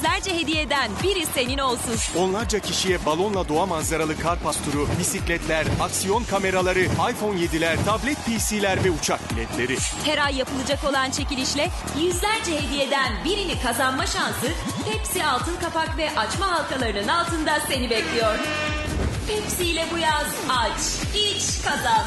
yüzlerce hediyeden biri senin olsun. Onlarca kişiye balonla doğa manzaralı kar pasturu, bisikletler, aksiyon kameraları, iPhone 7'ler, tablet PC'ler ve uçak biletleri. Her ay yapılacak olan çekilişle yüzlerce hediyeden birini kazanma şansı Pepsi altın kapak ve açma halkalarının altında seni bekliyor. Pepsi ile bu yaz aç, iç, kazan.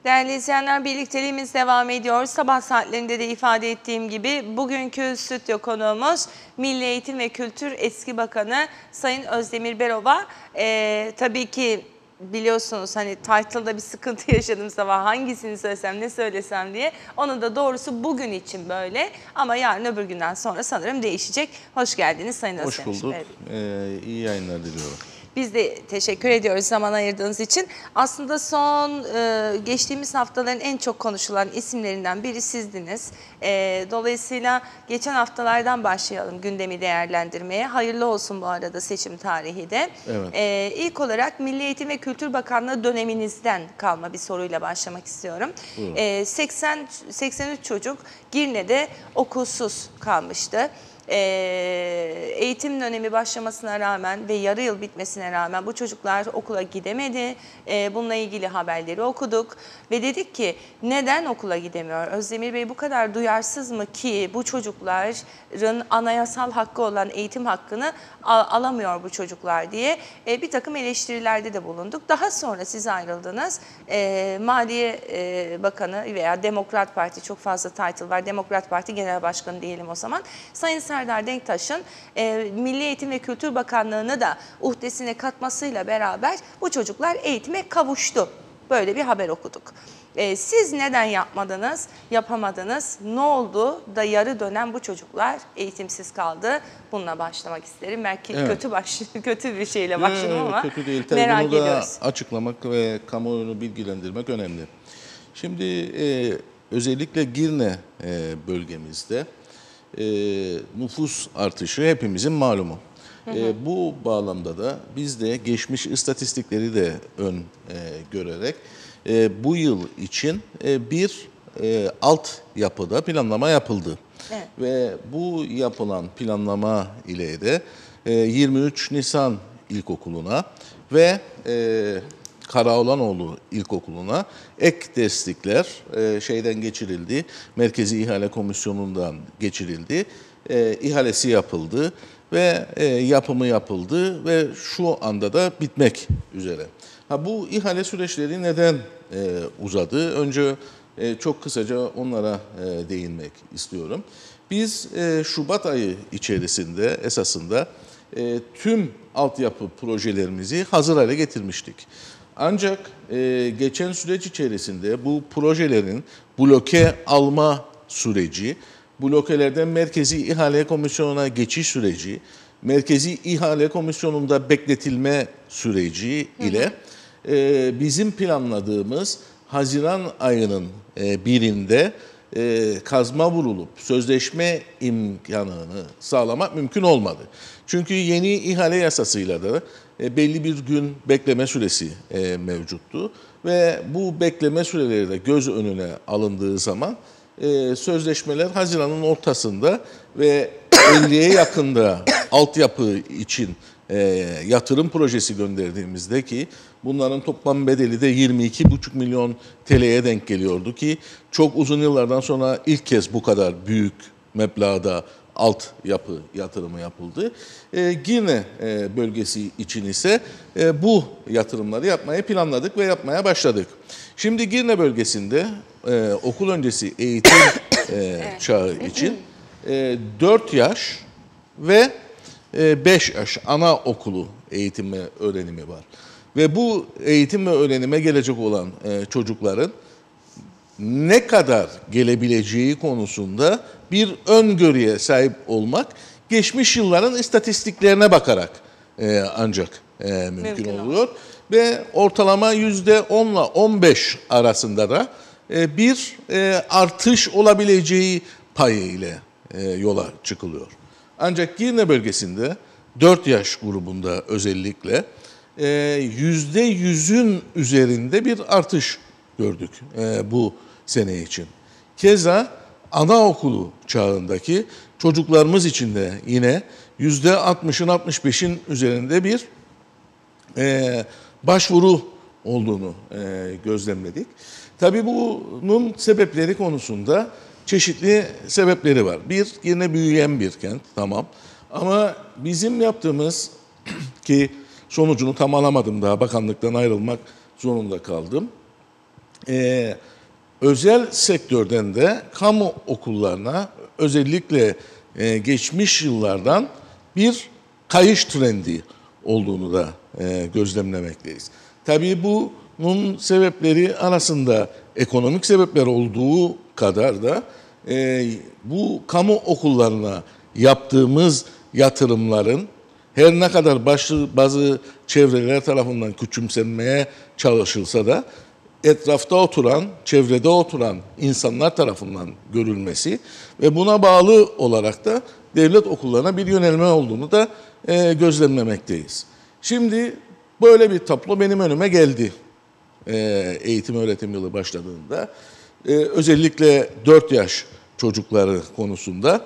Değerli izleyenler, birlikteliğimiz devam ediyor. Sabah saatlerinde de ifade ettiğim gibi bugünkü stüdyo konuğumuz Milli Eğitim ve Kültür Eski Bakanı Sayın Özdemir Berova. Tabii ki biliyorsunuz hani title'da bir sıkıntı yaşadım sabah, hangisini söylesem ne söylesem diye. Onun da doğrusu bugün için böyle ama yarın öbür günden sonra sanırım değişecek. Hoş geldiniz Sayın Özdemir. Hoş bulduk. İyi yayınlar diliyorum. Biz de teşekkür ediyoruz zaman ayırdığınız için. Aslında geçtiğimiz haftaların en çok konuşulan isimlerinden biri sizdiniz. Dolayısıyla geçen haftalardan başlayalım gündemi değerlendirmeye. Hayırlı olsun bu arada seçim tarihi de. Evet. İlk olarak Milli Eğitim ve Kültür Bakanlığı döneminizden kalma bir soruyla başlamak istiyorum. 83 çocuk Girne'de okulsuz kalmıştı. Eğitim dönemi başlamasına rağmen ve yarı yıl bitmesine rağmen bu çocuklar okula gidemedi. Bununla ilgili haberleri okuduk ve dedik ki neden okula gidemiyor? Özdemir Bey bu kadar duyarsız mı ki bu çocukların anayasal hakkı olan eğitim hakkını alamıyor bu çocuklar diye bir takım eleştirilerde de bulunduk. Daha sonra siz ayrıldınız. Maliye Bakanı veya Demokrat Parti, çok fazla title var. Demokrat Parti Genel Başkanı diyelim o zaman. Sayın Serdar Denktaş'ın Milli Eğitim ve Kültür Bakanlığı'nı da uhdesine katmasıyla beraber bu çocuklar eğitime kavuştu. Böyle bir haber okuduk. Siz neden yapmadınız, yapamadınız? Ne oldu da yarı dönem bu çocuklar eğitimsiz kaldı? Bununla başlamak isterim. Belki Evet. kötü bir şeyle başladım ama kötü değil. Tabii merak bunu da ediyoruz. açıklamak ve kamuoyunu bilgilendirmek önemli. Şimdi özellikle Girne bölgemizde nüfus artışı hepimizin malumu. Bu bağlamda da biz de geçmiş istatistikleri de görerek bu yıl için bir altyapıda planlama yapıldı. Evet. Ve bu yapılan planlama ile de 23 Nisan İlkokulu'na ve Karaoğlanoğlu İlkokulu'na ek destekler şeyden geçirildi. Merkezi İhale Komisyonu'ndan geçirildi. İhalesi yapıldı ve yapımı yapıldı ve şu anda da bitmek üzere. Bu ihale süreçleri neden uzadı? Önce çok kısaca onlara değinmek istiyorum. Biz Şubat ayı içerisinde esasında tüm altyapı projelerimizi hazır hale getirmiştik. Ancak geçen süreç içerisinde bu projelerin bloke alma süreci, blokelerden Merkezi İhale Komisyonu'na geçiş süreci, Merkezi İhale Komisyonu'nda bekletilme süreci ile bizim planladığımız Haziran ayının birinde kazma vurulup sözleşme imkanını sağlamak mümkün olmadı. Çünkü yeni ihale yasasıyla da belli bir gün bekleme süresi mevcuttu ve bu bekleme süreleri de göz önüne alındığı zaman sözleşmeler Haziran'ın ortasında ve 50'ye yakında altyapı için yatırım projesi gönderdiğimizde ki bunların toplam bedeli de 22,5 milyon TL'ye denk geliyordu ki çok uzun yıllardan sonra ilk kez bu kadar büyük meblağda altyapı yatırımı yapıldı. Girne bölgesi için ise bu yatırımları yapmayı planladık ve yapmaya başladık. Şimdi Girne bölgesinde okul öncesi eğitim çağı için 4 yaş ve 5 yaş anaokulu eğitim ve öğrenimi var. Ve bu eğitim ve öğrenime gelecek olan çocukların ne kadar gelebileceği konusunda bir öngörüye sahip olmak, geçmiş yılların istatistiklerine bakarak ancak mümkün Mümkün oluyor. Ve ortalama %10 ile 15 arasında da bir artış olabileceği payı ile yola çıkılıyor. Ancak Girne bölgesinde 4 yaş grubunda özellikle %100'ün üzerinde bir artış gördük bu sene için. Keza anaokulu çağındaki çocuklarımız için de yine %60'ın 65'in üzerinde bir başvuru olduğunu gözlemledik. Tabii bunun sebepleri konusunda çeşitli sebepleri var. Bir, yine büyüyen bir kent, tamam. Ama bizim yaptığımız ki sonucunu tam alamadım daha, bakanlıktan ayrılmak zorunda kaldım. Özel sektörden de kamu okullarına özellikle geçmiş yıllardan bir kayış trendi olduğunu da gözlemlemekteyiz. Tabii bunun sebepleri arasında ekonomik sebepler olduğu kadar da bu kamu okullarına yaptığımız yatırımların her ne kadar bazı çevreler tarafından küçümsenmeye çalışılsa da etrafta oturan, çevrede oturan insanlar tarafından görülmesi ve buna bağlı olarak da devlet okullarına bir yönelme olduğunu da gözlemlemekteyiz. Şimdi böyle bir tablo benim önüme geldi eğitim öğretim yılı başladığında. Özellikle 4 yaş çocukları konusunda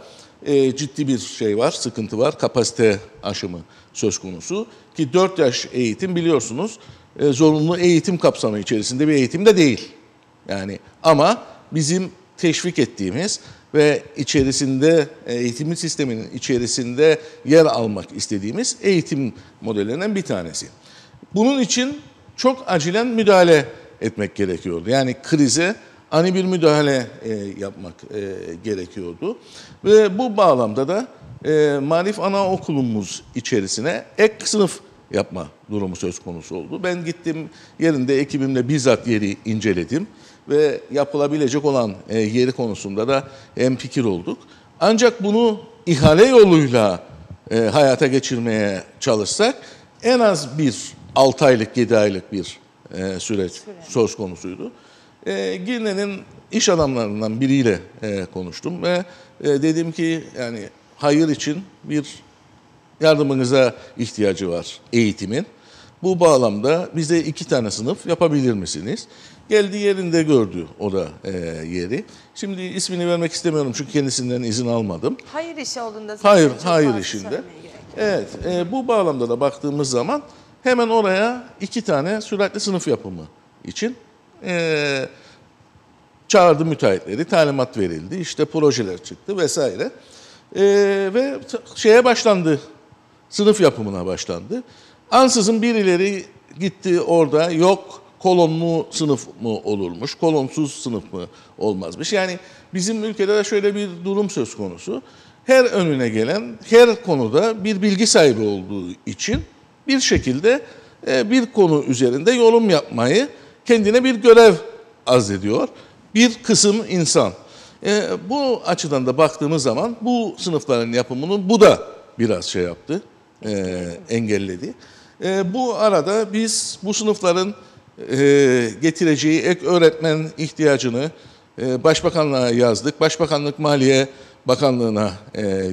ciddi bir şey var, sıkıntı var. Kapasite aşımı söz konusu ki 4 yaş eğitim biliyorsunuz zorunlu eğitim kapsamı içerisinde bir eğitim de değil. Yani ama bizim teşvik ettiğimiz ve içerisinde eğitim sisteminin içerisinde yer almak istediğimiz eğitim modellerinden bir tanesi. Bunun için çok acilen müdahale etmek gerekiyordu. Yani krize ani bir müdahale yapmak gerekiyordu. Ve bu bağlamda da Marif Anaokulumuz içerisine ek sınıf yapma durumu söz konusu oldu. Ben gittim yerinde ekibimle bizzat yeri inceledim ve yapılabilecek olan yeri konusunda da hemfikir olduk. Ancak bunu ihale yoluyla hayata geçirmeye çalışsak en az bir 6 aylık 7 aylık bir süreç söz konusuydu. Girne'nin iş adamlarından biriyle konuştum ve dedim ki yani hayır için bir yardımınıza ihtiyacı var eğitimin. Bu bağlamda bize 2 tane sınıf yapabilir misiniz? Geldi yerinde gördü o da yeri. Şimdi ismini vermek istemiyorum çünkü kendisinden izin almadım. Hayır işi olduğunda zaten Hayır işinde. Evet, bu bağlamda da baktığımız zaman hemen oraya 2 tane süratli sınıf yapımı için çağırdı müteahhitleri, talimat verildi, işte projeler çıktı vesaire. Ve şeye başlandı, sınıf yapımına başlandı. Ansızın birileri gitti orada, yok kolonlu sınıf mı olurmuş, kolonsuz sınıf mı olmazmış. Yani bizim ülkede de şöyle bir durum söz konusu. Her önüne gelen, her konuda bir bilgi sahibi olduğu için bir şekilde bir konu üzerinde yorum yapmayı kendine bir görev azdediyor. Bir kısım insan. Bu açıdan da baktığımız zaman bu sınıfların yapımını bu da biraz şey yaptı, engelledi. Bu arada biz bu sınıfların getireceği ek öğretmen ihtiyacını Başbakanlığa yazdık. Başbakanlık Maliye Bakanlığı'na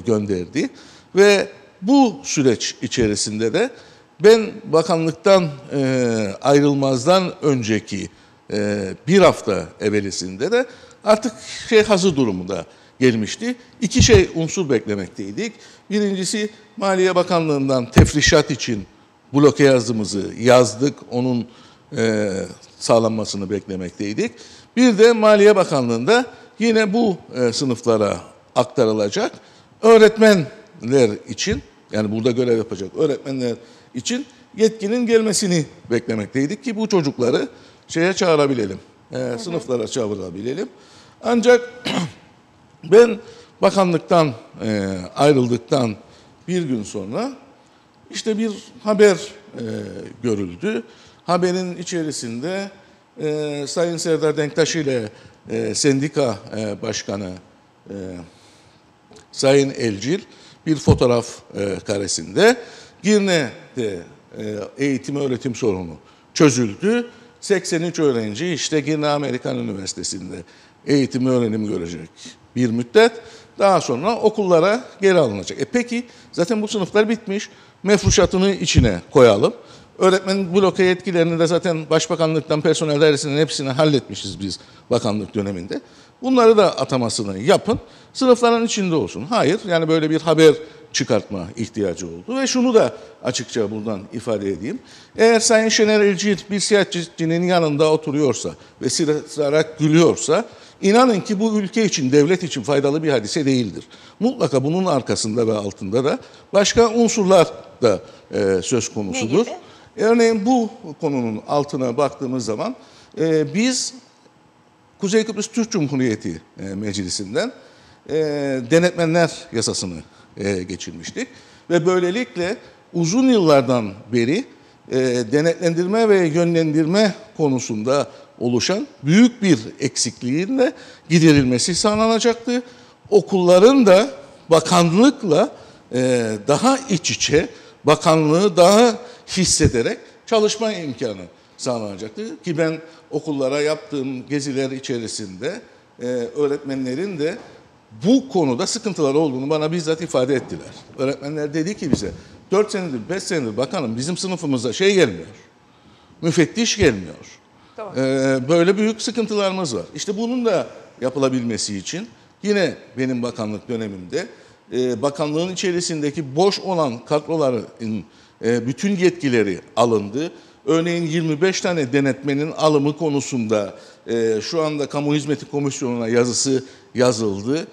gönderdi. Ve bu süreç içerisinde de ben bakanlıktan ayrılmazdan önceki bir hafta evvelisinde de artık hazır durumunda gelmişti. 2 unsur beklemekteydik. Birincisi Maliye Bakanlığı'ndan tefrişat için bloke yazımızı yazdık. Onun sağlanmasını beklemekteydik. Bir de Maliye Bakanlığı'nda yine bu sınıflara aktarılacak öğretmenler için, yani burada görev yapacak öğretmenler için yetkinin gelmesini beklemekteydik ki bu çocukları çağırabilelim, sınıflara çağırabilelim. Ancak ben bakanlıktan ayrıldıktan bir gün sonra işte bir haber görüldü. Haberin içerisinde Sayın Serdar Denktaş ile sendika başkanı Sayın Elcil bir fotoğraf karesinde Girne Girne'de eğitim öğretim sorunu çözüldü. 83 öğrenci işte Girne Amerikan Üniversitesi'nde eğitim öğrenim görecek bir müddet. Daha sonra okullara geri alınacak. Peki zaten bu sınıflar bitmiş. Mefruşatını içine koyalım. Öğretmen bloke yetkilerini de zaten Başbakanlıktan personel dairesinin hepsini halletmişiz biz bakanlık döneminde. Bunları da atamasını yapın. Sınıfların içinde olsun. Hayır, yani böyle bir haber çıkartma ihtiyacı oldu. Ve şunu da açıkça buradan ifade edeyim. Eğer Sayın Şener Elcil bir siyasetçinin yanında oturuyorsa ve sırarak gülüyorsa, inanın ki bu ülke için, devlet için faydalı bir hadise değildir. Mutlaka bunun arkasında ve altında da başka unsurlar da söz konusudur. Ne gibi? Örneğin bu konunun altına baktığımız zaman biz Kuzey Kıbrıs Türk Cumhuriyeti Meclisi'nden denetmenler yasasını geçirmiştik. Ve böylelikle uzun yıllardan beri denetlendirme ve yönlendirme konusunda oluşan büyük bir eksikliğin de giderilmesi sağlanacaktı. Okulların da bakanlıkla daha iç içe, bakanlığı daha hissederek çalışma imkanı sağlanacaktı. Ki ben okullara yaptığım geziler içerisinde öğretmenlerin de bu konuda sıkıntılar olduğunu bana bizzat ifade ettiler. Öğretmenler dedi ki bize 4 senedir 5 senedir bakanım bizim sınıfımıza gelmiyor. Müfettiş gelmiyor. Tamam. Böyle büyük sıkıntılarımız var. İşte bunun da yapılabilmesi için yine benim bakanlık dönemimde bakanlığın içerisindeki boş olan kadroların bütün yetkileri alındı. Örneğin 25 tane denetmenin alımı konusunda şu anda Kamu Hizmeti Komisyonu'na yazısı yazıldı.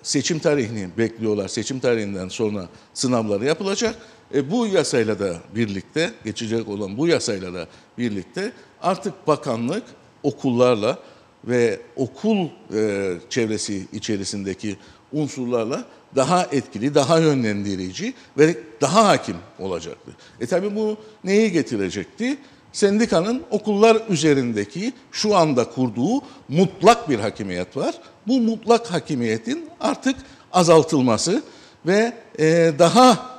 Seçim tarihini bekliyorlar. Seçim tarihinden sonra sınavları yapılacak. Bu yasayla da birlikte, geçecek olan bu yasayla da birlikte artık bakanlık okullarla ve okul çevresi içerisindeki unsurlarla daha etkili, daha yönlendirici ve daha hakim olacaktı. Tabii bu neyi getirecekti? Sendikanın okullar üzerindeki şu anda kurduğu mutlak bir hakimiyet var. Bu mutlak hakimiyetin artık azaltılması ve daha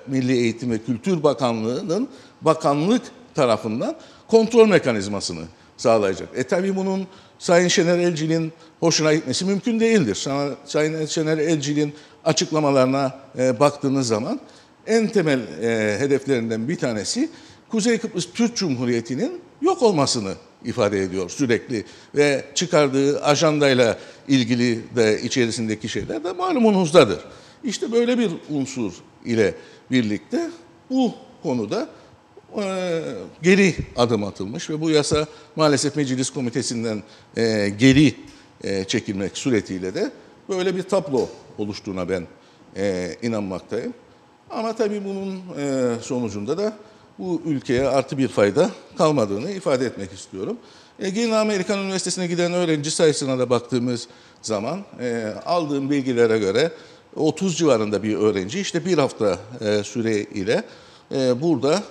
Milli Eğitim ve Kültür Bakanlığı'nın bakanlık tarafından kontrol mekanizmasını sağlayacak. Tabii bunun Sayın Şener Elcil'in hoşuna gitmesi mümkün değildir. Sayın Şener Elcil'in açıklamalarına baktığınız zaman en temel hedeflerinden bir tanesi Kuzey Kıbrıs Türk Cumhuriyeti'nin yok olmasını ifade ediyor sürekli ve çıkardığı ajandayla ilgili de içerisindeki şeyler de malumunuzdadır. İşte böyle bir unsur ile birlikte bu konuda geri adım atılmış ve bu yasa maalesef Meclis Komitesi'nden geri çekilmek suretiyle de böyle bir tablo oluştuğuna ben inanmaktayım. Ama tabii bunun sonucunda da bu ülkeye artı bir fayda kalmadığını ifade etmek istiyorum. Girne Amerikan Üniversitesi'ne giden öğrenci sayısına da baktığımız zaman aldığım bilgilere göre 30 civarında bir öğrenci işte bir hafta süre ile burada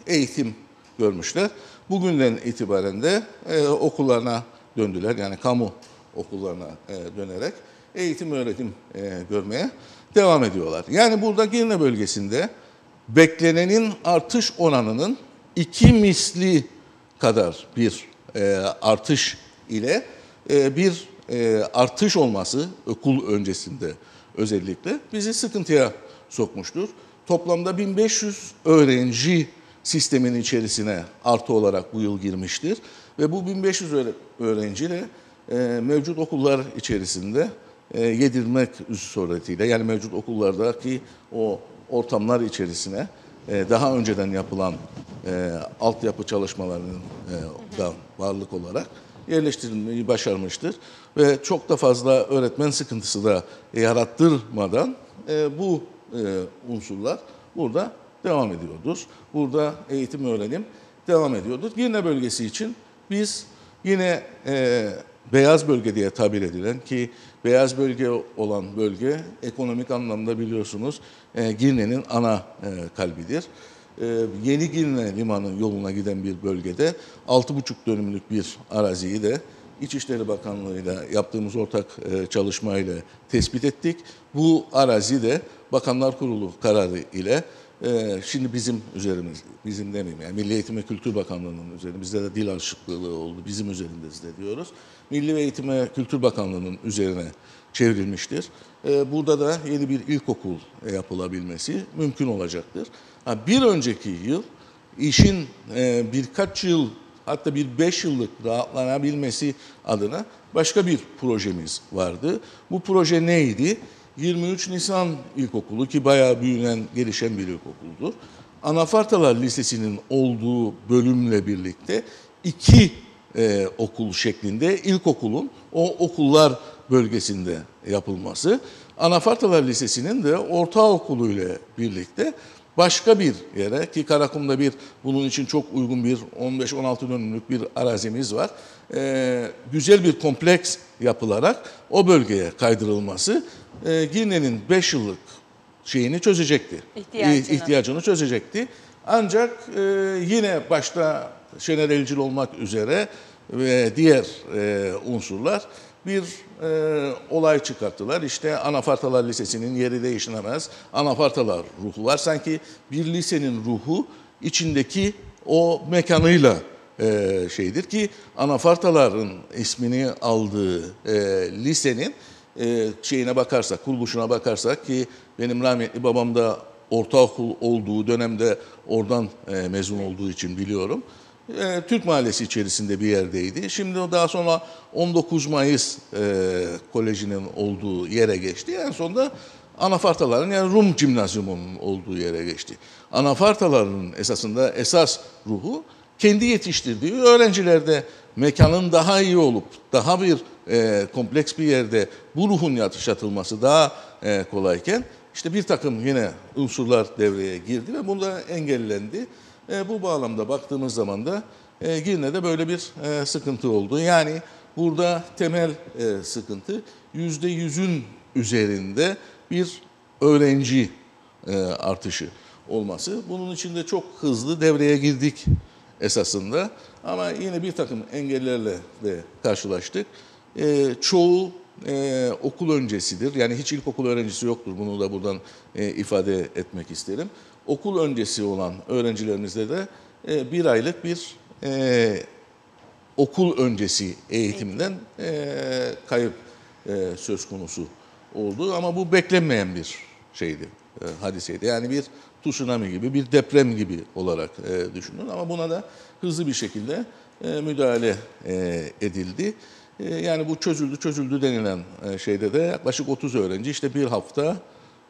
eğitim görmüşler. Bugünden itibaren de okullarına döndüler. Yani kamu okullarına dönerek eğitim öğretim görmeye devam ediyorlar. Yani burada Girne bölgesinde beklenenin artış oranının 2 misli kadar bir artış ile bir artış olması okul öncesinde özellikle bizi sıkıntıya sokmuştur. Toplamda 1500 öğrenci sistemin içerisine artı olarak bu yıl girmiştir. Ve bu 1500 öğrenciyle mevcut okullar içerisinde yedirmek suretiyle yani mevcut okullardaki o ortamlar içerisine daha önceden yapılan altyapı çalışmalarının da varlık olarak yerleştirilmeyi başarmıştır. Ve çok da fazla öğretmen sıkıntısı da yarattırmadan bu unsurlar burada devam ediyordur. Burada eğitim öğrenim devam ediyordur. Girne bölgesi için biz yine beyaz bölge diye tabir edilen ki beyaz bölge olan bölge ekonomik anlamda biliyorsunuz Girne'nin ana kalbidir. Yeni Girne Limanı yoluna giden bir bölgede 6,5 dönümlük bir araziyi de İçişleri Bakanlığı'yla yaptığımız ortak çalışmayla tespit ettik. Bu arazi de Bakanlar Kurulu kararı ile şimdi bizim üzerimiz, bizim demeyeyim yani Milli Eğitim ve Kültür Bakanlığı'nın üzerinde, bizde de dil açıklığı oldu, bizim üzerimizde diyoruz. Milli Eğitim ve Kültür Bakanlığı'nın üzerine çevrilmiştir. Burada da yeni bir ilkokul yapılabilmesi mümkün olacaktır. Bir önceki yıl işin birkaç yıl hatta bir 5 yıllık rahatlanabilmesi adına başka bir projemiz vardı. Bu proje neydi? 23 Nisan İlkokulu ki bayağı büyüyen, gelişen bir ilkokuldur. Anafartalar Lisesi'nin olduğu bölümle birlikte 2 okul şeklinde ilkokulun o okullar bölgesinde yapılması. Anafartalar Lisesi'nin de ortaokulu ile birlikte başka bir yere ki Karakum'da bunun için çok uygun bir 15-16 dönümlük bir arazimiz var. Güzel bir kompleks yapılarak o bölgeye kaydırılması Girne'nin 5 yıllık şeyini çözecekti. İhtiyacını çözecekti. Ancak yine başta Şener Elcil olmak üzere ve diğer unsurlar bir olay çıkarttılar. İşte Anafartalar Lisesi'nin yeri değişilemez. Anafartalar ruhu var. Sanki bir lisenin ruhu içindeki o mekanıyla şeydir ki Anafartaların ismini aldığı lisenin şeyine bakarsak, kuruluşuna bakarsak ki benim rahmetli babam da ortaokul olduğu dönemde oradan mezun olduğu için biliyorum. Türk Mahallesi içerisinde bir yerdeydi. Şimdi o daha sonra 19 Mayıs Koleji'nin olduğu yere geçti. En sonunda Anafartaların yani Rum Cimnazyumu'nun olduğu yere geçti. Anafartaların esas ruhu kendi yetiştirdiği öğrencilerde mekanın daha iyi olup daha bir kompleks bir yerde bu ruhun yaşatılması daha kolayken işte bir takım yine unsurlar devreye girdi ve bunda engellendi. Bu bağlamda baktığımız zaman da Girne'de böyle bir sıkıntı oldu. Yani burada temel sıkıntı %100'ün üzerinde bir öğrenci artışı olması. Bunun için de çok hızlı devreye girdik esasında. Ama yine bir takım engellerle de karşılaştık. Çoğu okul öncesidir. Yani hiç ilkokul öğrencisi yoktur. Bunu da buradan ifade etmek isterim. Okul öncesi olan öğrencilerimizde de bir aylık bir okul öncesi eğitimden kayıp söz konusu oldu. Ama bu beklenmeyen bir şeydi, hadiseydi. Yani bir tsunami gibi, bir deprem gibi olarak düşünün. Ama buna da hızlı bir şekilde müdahale edildi. Yani bu çözüldü denilen şeyde de yaklaşık 30 öğrenci işte bir hafta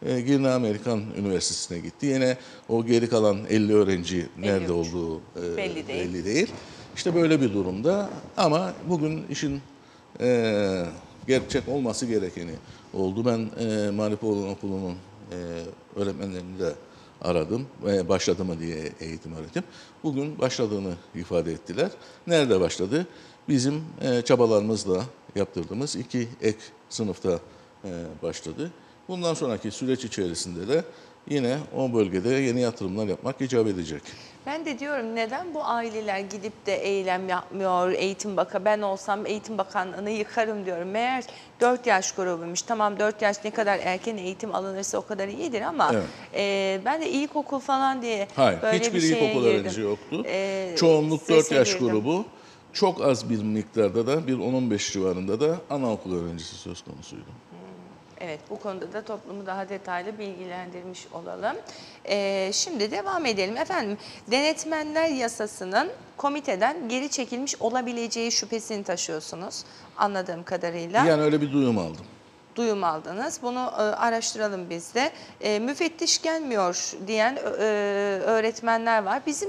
Girne Amerikan Üniversitesi'ne gitti. Yine o geri kalan 50 öğrenci nerede olduğu belli değil. İşte böyle bir durumda ama bugün işin gerçek olması gerekeni oldu. Ben Maripoğlu Okulu'nun öğretmenlerini de aradım. Başladı mı diye eğitim öğretim. Bugün başladığını ifade ettiler. Nerede başladı? Bizim çabalarımızla yaptırdığımız 2 ek sınıfta başladı. Bundan sonraki süreç içerisinde de yine o bölgede yeni yatırımlar yapmak icap edecek. Ben de diyorum neden bu aileler gidip de eylem yapmıyor, ben olsam Eğitim Bakanlığı'nı yıkarım diyorum. Meğer 4 yaş grubuymuş. Tamam 4 yaş ne kadar erken eğitim alınırsa o kadar iyidir ama ben de ilkokul falan diye böyle hiçbir bir şeye ilkokul girdim. öğrenci yoktu. Çoğunluk 4 yaş grubu. Çok az bir miktarda da bir 10-15 civarında da anaokul öğrencisi söz konusuydu. Evet, bu konuda da toplumu daha detaylı bilgilendirmiş olalım. Şimdi devam edelim. Efendim, denetmenler yasasının komiteden geri çekilmiş olabileceği şüphesini taşıyorsunuz anladığım kadarıyla. Yani öyle bir duyum aldım. Duyum aldınız. Bunu araştıralım biz de. Müfettiş gelmiyor diyen öğretmenler var. Bizim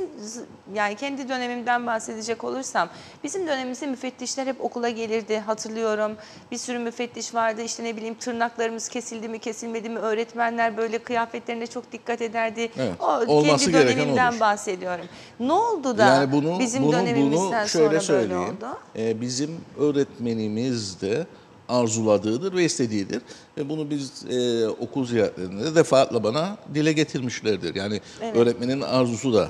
yani kendi dönemimden bahsedecek olursam bizim dönemimizde müfettişler hep okula gelirdi. Hatırlıyorum. Bir sürü müfettiş vardı. İşte ne bileyim tırnaklarımız kesildi mi kesilmedi mi öğretmenler böyle kıyafetlerine çok dikkat ederdi. Evet, o kendi dönemimden bahsediyorum. Ne oldu da yani bizim dönemimizden sonra böyle oldu? Bizim öğretmenimiz de arzuladığıdır ve istediğidir. Ve bunu biz okul ziyaretlerinde de defaatle bana dile getirmişlerdir. Yani öğretmenin arzusu da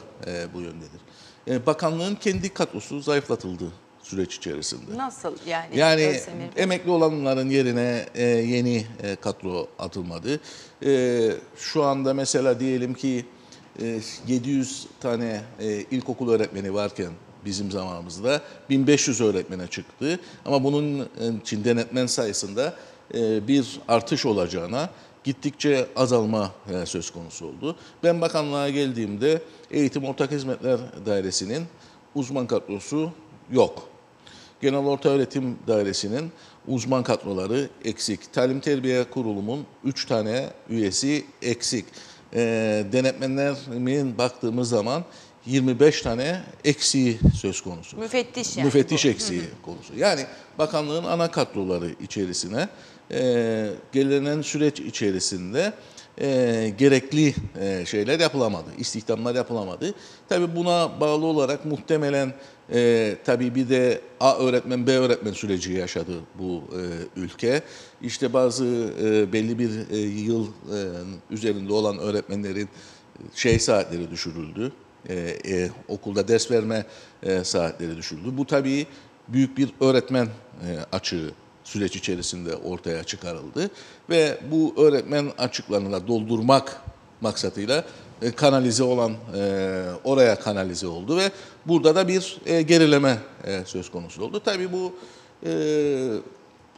bu yöndedir. Bakanlığın kendi kadrosu zayıflatıldı süreç içerisinde. Nasıl yani? Yani Özdemir Bey? emekli olanların yerine yeni kadro atılmadı. Şu anda mesela diyelim ki 700 tane ilkokul öğretmeni varken bizim zamanımızda 1500 öğretmene çıktı. Ama bunun için denetmen sayısında bir artış olacağına gittikçe azalma söz konusu oldu. Ben bakanlığa geldiğimde Eğitim Ortak Hizmetler Dairesi'nin uzman kadrosu yok. Genel Ortaöğretim Dairesi'nin uzman kadroları eksik. Talim Terbiye Kurulu'nun 3 tane üyesi eksik. Denetmenlerin baktığımız zaman 25 tane eksiği söz konusu. Müfettiş yani. Müfettiş bu. eksiği konusu. Yani bakanlığın ana kadroları içerisine gelinen süreç içerisinde gerekli şeyler yapılamadı, istihdamlar yapılamadı. Tabii buna bağlı olarak muhtemelen tabii bir de A öğretmen, B öğretmen süreci yaşadı bu ülke. İşte bazı belli bir yıl üzerinde olan öğretmenlerin saatleri düşürüldü. Okulda ders verme saatleri düşürüldü. Bu tabii büyük bir öğretmen açığı süreç içerisinde ortaya çıkarıldı ve bu öğretmen açıklarını da doldurmak maksatıyla kanalize olan oraya kanalize oldu ve burada da bir gerileme söz konusu oldu. Tabii bu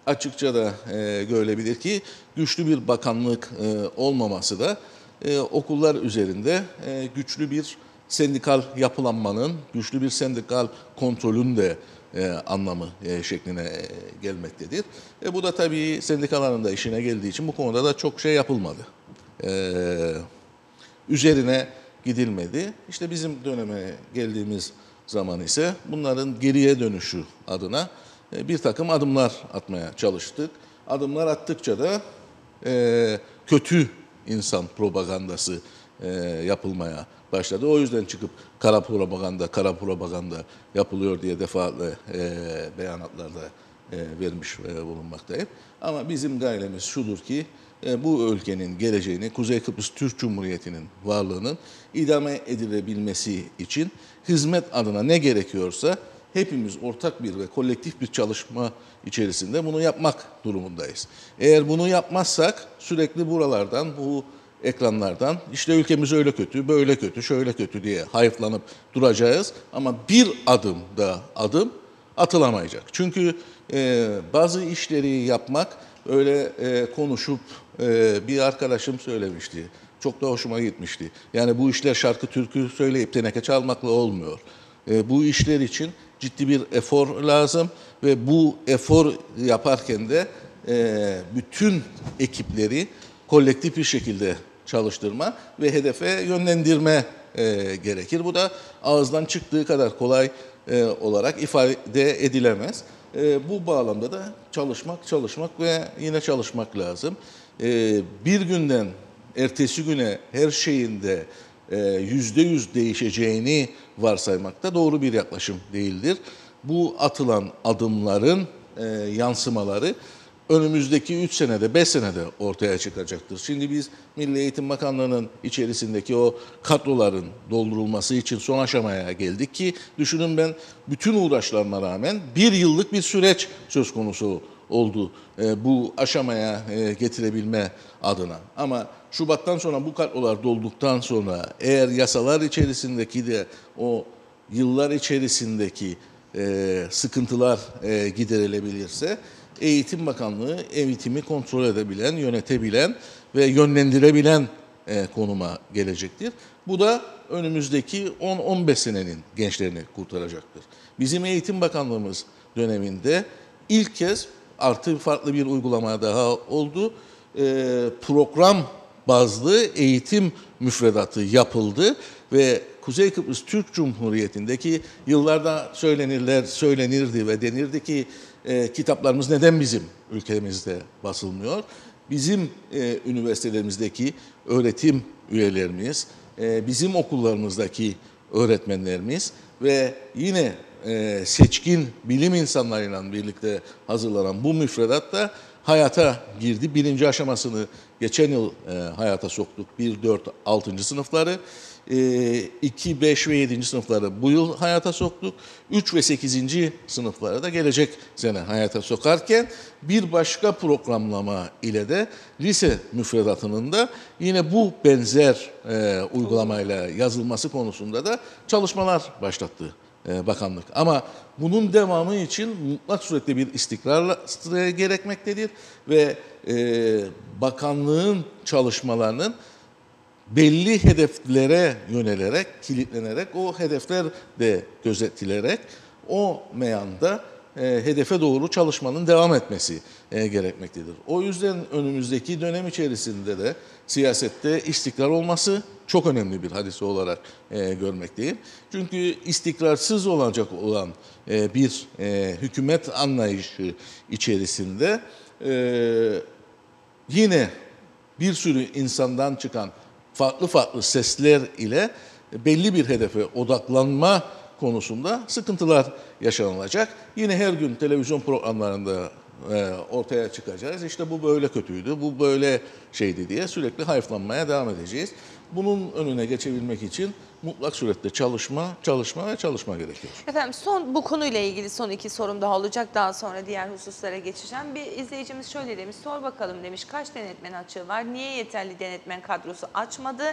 açıkça da görülebilir ki güçlü bir bakanlık olmaması da okullar üzerinde güçlü bir sendikal yapılanmanın, güçlü bir sendikal kontrolün de anlamı şekline gelmektedir. Bu da tabii sendikaların da işine geldiği için bu konuda da çok şey yapılmadı. Üzerine gidilmedi. İşte bizim döneme geldiğimiz zaman ise bunların geriye dönüşü adına bir takım adımlar atmaya çalıştık. Adımlar attıkça da kötü insan propagandası yapılmaya başladı. O yüzden çıkıp kara propaganda yapılıyor diye defaatle beyanatlarda vermiş bulunmaktayım. Ama bizim gayemiz şudur ki bu ülkenin geleceğini, Kuzey Kıbrıs Türk Cumhuriyeti'nin varlığının idame edilebilmesi için hizmet adına ne gerekiyorsa hepimiz ortak bir ve kolektif bir çalışma içerisinde bunu yapmak durumundayız. Eğer bunu yapmazsak sürekli buralardan, bu ekranlardan işte ülkemiz öyle kötü, böyle kötü, şöyle kötü diye hayıflanıp duracağız. Ama bir adım atılamayacak. Çünkü bazı işleri yapmak öyle konuşup bir arkadaşım söylemişti. Çok da hoşuma gitmişti. Yani bu işler şarkı türkü söyleyip teneke çalmakla olmuyor. Bu işler için ciddi bir efor lazım ve bu efor yaparken de bütün ekipleri kolektif bir şekilde çalıştırma ve hedefe yönlendirme gerekir. Bu da ağızdan çıktığı kadar kolay olarak ifade edilemez. Bu bağlamda da çalışmak ve yine çalışmak lazım. Bir günden ertesi güne her şeyin de %100 değişeceğini varsaymak da doğru bir yaklaşım değildir. Bu atılan adımların yansımaları önümüzdeki 3 senede, 5 senede ortaya çıkacaktır. Şimdi biz Milli Eğitim Bakanlığı'nın içerisindeki o kadroların doldurulması için son aşamaya geldik ki düşünün ben bütün uğraşlarıma rağmen bir yıllık bir süreç söz konusu oldu bu aşamaya getirebilme adına. Ama Şubat'tan sonra bu kadrolar dolduktan sonra eğer yasalar içerisindeki de o yıllar içerisindeki sıkıntılar giderilebilirse Eğitim Bakanlığı eğitimi kontrol edebilen, yönetebilen ve yönlendirebilen konuma gelecektir. Bu da önümüzdeki 10-15 senenin gençlerini kurtaracaktır. Bizim Eğitim Bakanlığımız döneminde ilk kez artı farklı bir uygulama daha oldu. Program bazlı eğitim müfredatı yapıldı ve Kuzey Kıbrıs Türk Cumhuriyeti'ndeki yıllarda söylenirdi ve denirdi ki kitaplarımız neden bizim ülkemizde basılmıyor? Bizim üniversitelerimizdeki öğretim üyelerimiz, bizim okullarımızdaki öğretmenlerimiz ve yine seçkin bilim insanlarıyla birlikte hazırlanan bu müfredatta hayata girdi. Birinci aşamasını geçen yıl hayata soktuk. 1, 4, 6. sınıfları. 2, 5 ve 7. sınıfları bu yıl hayata soktuk. 3 ve 8. sınıfları da gelecek sene hayata sokarken bir başka programlama ile de lise müfredatının da yine bu benzer uygulamayla yazılması konusunda da çalışmalar başlattı bakanlık. Ama bunun devamı için mutlak surette bir istikrar gerekmektedir ve bakanlığın çalışmalarının belli hedeflere yönelerek, kilitlenerek, o hedefler de gözetilerek o meyanda hedefe doğru çalışmanın devam etmesi gerekmektedir. O yüzden önümüzdeki dönem içerisinde de siyasette istikrar olması çok önemli bir hadise olarak görmekteyim. Çünkü istikrarsız olacak olan bir hükümet anlayışı içerisinde yine bir sürü insandan çıkan farklı farklı sesler ile belli bir hedefe odaklanma konusunda sıkıntılar yaşanılacak. Yine her gün televizyon programlarında ortaya çıkacağız. İşte bu böyle kötüydü, bu böyle şeydi diye sürekli hayıflanmaya devam edeceğiz. Bunun önüne geçebilmek için mutlak surette çalışma gerekiyor. Efendim bu konuyla ilgili son 2 sorum daha olacak. Daha sonra diğer hususlara geçeceğim. Bir izleyicimiz şöyle demiş, sor bakalım demiş, kaç denetmen açığı var? Niye yeterli denetmen kadrosu açmadı?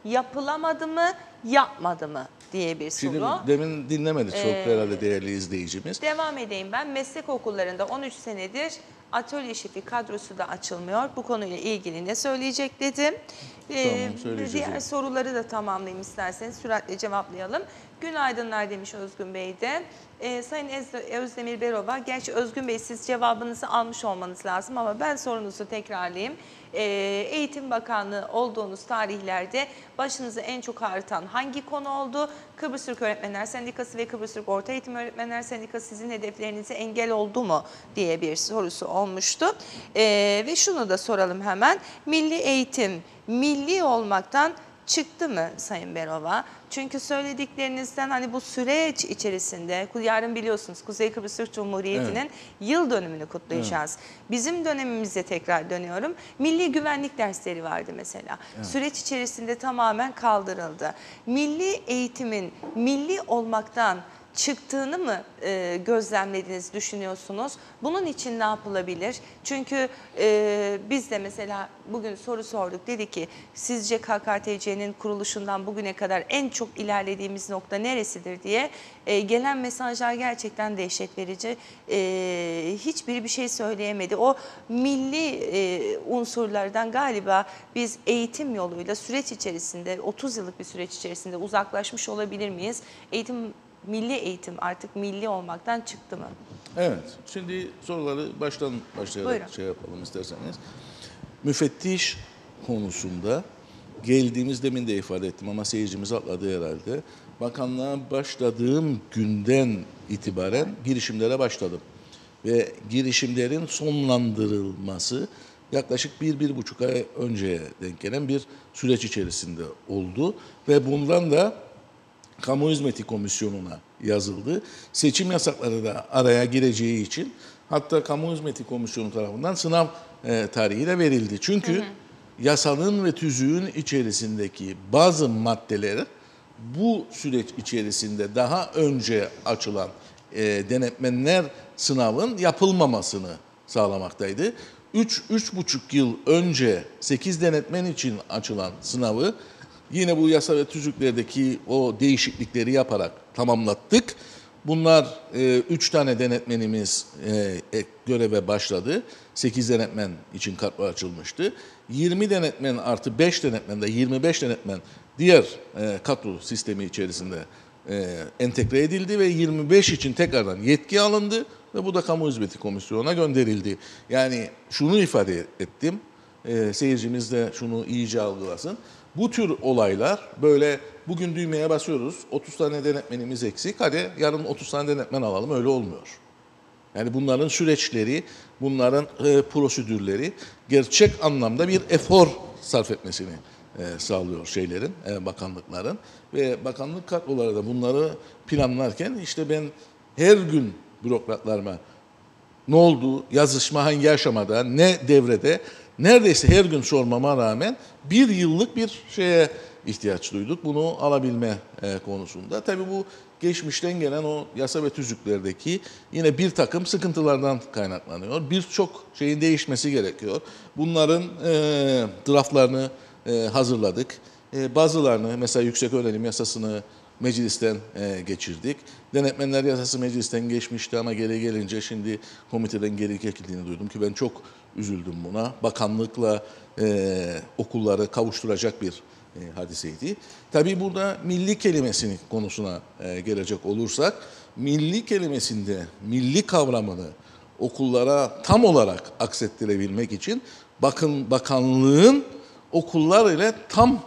Yapılamadı mı, yapmadı mı diye bir soru. Şimdi demin dinlemedik çok herhalde değerli izleyicimiz. Devam edeyim ben. Meslek okullarında 13 senedir atölye şefi kadrosu da açılmıyor. Bu konuyla ilgili ne söyleyecek dedim. Tamam, söyleyeceğiz. Diğer soruları da tamamlayayım isterseniz. Süratle cevaplayalım. Günaydınlar demiş Özgün Bey de. Sayın Özdemir Berova, gerçi Özgün Bey siz cevabınızı almış olmanız lazım ama ben sorunuzu tekrarlayayım. Eğitim Bakanlığı olduğunuz tarihlerde başınızı en çok ağrıtan hangi konu oldu? Kıbrıs Türk Öğretmenler Sendikası ve Kıbrıs Türk Orta Eğitim Öğretmenler Sendikası sizin hedeflerinize engel oldu mu diye bir sorusu olmuştu. Ve şunu da soralım hemen. Milli eğitim milli olmaktan çıktı mı Sayın Berova? Çünkü söylediklerinizden hani bu süreç içerisinde yarın biliyorsunuz Kuzey Kıbrıs Türk Cumhuriyeti'nin yıl dönümünü kutlayacağız. Bizim dönemimize tekrar dönüyorum. Milli güvenlik dersleri vardı mesela. Süreç içerisinde tamamen kaldırıldı. Milli eğitimin milli olmaktan çıktığını mı gözlemlediniz, düşünüyorsunuz? Bunun için ne yapılabilir? Çünkü biz de mesela bugün soru sorduk. Dedi ki sizce KKTC'nin kuruluşundan bugüne kadar en çok ilerlediğimiz nokta neresidir diye gelen mesajlar gerçekten dehşet verici. Hiçbiri bir şey söyleyemedi. O milli unsurlardan galiba biz eğitim yoluyla süreç içerisinde 30 yıllık bir süreç içerisinde uzaklaşmış olabilir miyiz? Milli eğitim artık milli olmaktan çıktı mı? Evet. Şimdi soruları baştan başlayarak şey yapalım isterseniz. Müfettiş konusunda geldiğimiz demin de ifade ettim ama seyircimiz atladı herhalde. Bakanlığa başladığım günden itibaren girişimlere başladım. Ve girişimlerin sonlandırılması yaklaşık 1-1,5 ay önceye denk gelen bir süreç içerisinde oldu. Ve bundan da Kamu Hizmeti Komisyonu'na yazıldı. Seçim yasakları da araya gireceği için hatta Kamu Hizmeti Komisyonu tarafından sınav tarihi de verildi. Çünkü yasanın ve tüzüğün içerisindeki bazı maddeler bu süreç içerisinde daha önce açılan denetmenler sınavın yapılmamasını sağlamaktaydı. 3,5 yıl önce 8 denetmen için açılan sınavı yine bu yasa ve tüzüklerdeki o değişiklikleri yaparak tamamlattık. Bunlar 3 tane denetmenimiz göreve başladı. 8 denetmen için kadro açılmıştı. 20 denetmen artı 5 denetmen de 25 denetmen diğer kadro sistemi içerisinde entegre edildi ve 25 için tekrardan yetki alındı ve bu da Kamu Hizmeti Komisyonu'na gönderildi. Yani şunu ifade ettim, seyircimiz de şunu iyice algılasın. Bu tür olaylar böyle bugün düğmeye basıyoruz, 30 tane denetmenimiz eksik, hadi yarın 30 tane denetmen alalım, öyle olmuyor. Yani bunların süreçleri, bunların prosedürleri gerçek anlamda bir efor sarf etmesini sağlıyor bakanlıkların. Ve bakanlık kadroları da bunları planlarken işte ben her gün bürokratlarıma ne oldu, yazışma hangi aşamada, ne devrede, neredeyse her gün sormama rağmen bir yıllık bir şeye ihtiyaç duyduk bunu alabilme konusunda. Tabii bu geçmişten gelen o yasa ve tüzüklerdeki yine bir takım sıkıntılardan kaynaklanıyor. Birçok şeyin değişmesi gerekiyor. Bunların draftlarını hazırladık. Bazılarını mesela yükseköğrenim yasasını meclisten geçirdik. Denetmenler yasası meclisten geçmişti ama geri gelince şimdi komiteden geri çekildiğini duydum ki ben çok üzüldüm buna. Bakanlıkla okulları kavuşturacak bir hadiseydi. Tabii burada milli kelimesinin konusuna gelecek olursak, milli kelimesinde milli kavramını okullara tam olarak aksettirebilmek için bakanlığın okullar ile tam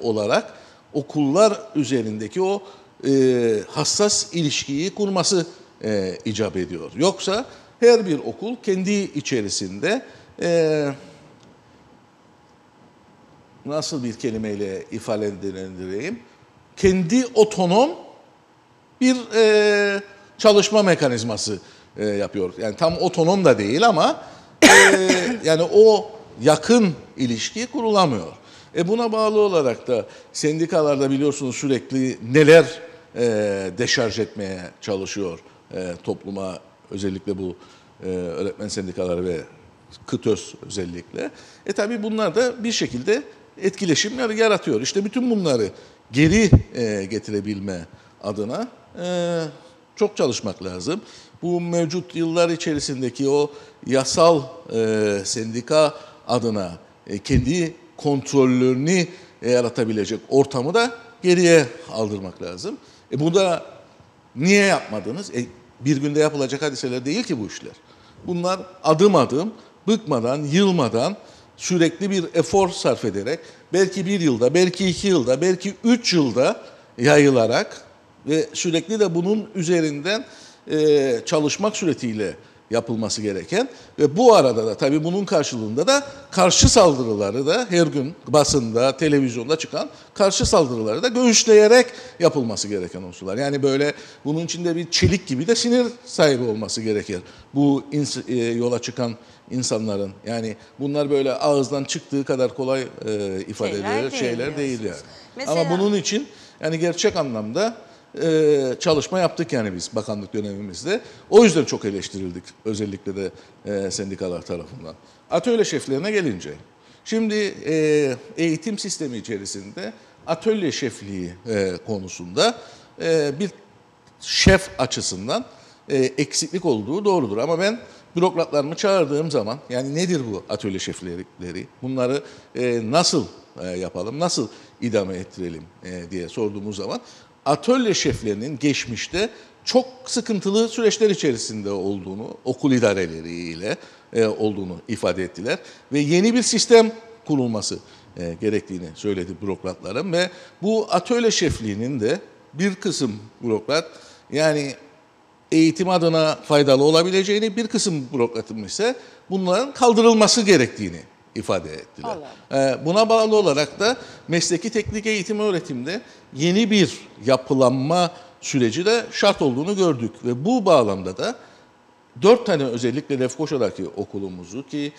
olarak okullar üzerindeki o hassas ilişkiyi kurması icap ediyor. Yoksa her bir okul kendi içerisinde nasıl bir kelimeyle ifadelendireyim? Kendi otonom bir çalışma mekanizması yapıyor. Yani tam otonom da değil ama yani o yakın ilişki kurulamıyor. Buna bağlı olarak da sendikalarda biliyorsunuz sürekli neler deşarj etmeye çalışıyor topluma, özellikle bu öğretmen sendikaları ve KİTÖS özellikle. Tabii bunlar da bir şekilde etkileşimler yaratıyor. İşte bütün bunları geri getirebilme adına çok çalışmak lazım. Bu mevcut yıllar içerisindeki o yasal sendika adına kendi kontrollerini yaratabilecek ortamı da geriye aldırmak lazım. Bu da niye yapmadınız? Bir günde yapılacak hadiseler değil ki bu işler. Bunlar adım adım, bıkmadan, yılmadan, sürekli bir efor sarf ederek, belki bir yılda, belki 2 yılda, belki 3 yılda yayılarak ve sürekli de bunun üzerinden çalışmak suretiyle yapılması gereken ve bu arada da tabii bunun karşılığında da karşı saldırıları da her gün basında, televizyonda çıkan karşı saldırıları da göğüsleyerek yapılması gereken unsurlar. Yani böyle bunun içinde bir çelik gibi de sinir sahibi olması gerekir. Bu yola çıkan insanların yani bunlar böyle ağızdan çıktığı kadar kolay ifade edilir şeyler değil yani. Mesela, ama bunun için yani gerçek anlamda çalışma yaptık yani biz bakanlık dönemimizde. O yüzden çok eleştirildik özellikle de sendikalar tarafından. Atölye şeflerine gelince, şimdi eğitim sistemi içerisinde atölye şefliği konusunda bir şef açısından eksiklik olduğu doğrudur. Ama ben bürokratlarımı çağırdığım zaman yani nedir bu atölye şefleri, bunları nasıl yapalım, nasıl idame ettirelim diye sorduğumuz zaman atölye şeflerinin geçmişte çok sıkıntılı süreçler içerisinde olduğunu, okul idareleriyle olduğunu ifade ettiler. Ve yeni bir sistem kurulması gerektiğini söyledi bürokratlarım. Ve bu atölye şefliğinin de bir kısım bürokrat yani eğitim adına faydalı olabileceğini, bir kısım bürokratım ise bunların kaldırılması gerektiğini ifade ettiler. Buna bağlı olarak da mesleki teknik eğitim öğretimde yeni bir yapılanma süreci de şart olduğunu gördük. Ve bu bağlamda da 4 tane özellikle Lefkoşa'daki okulumuzu ki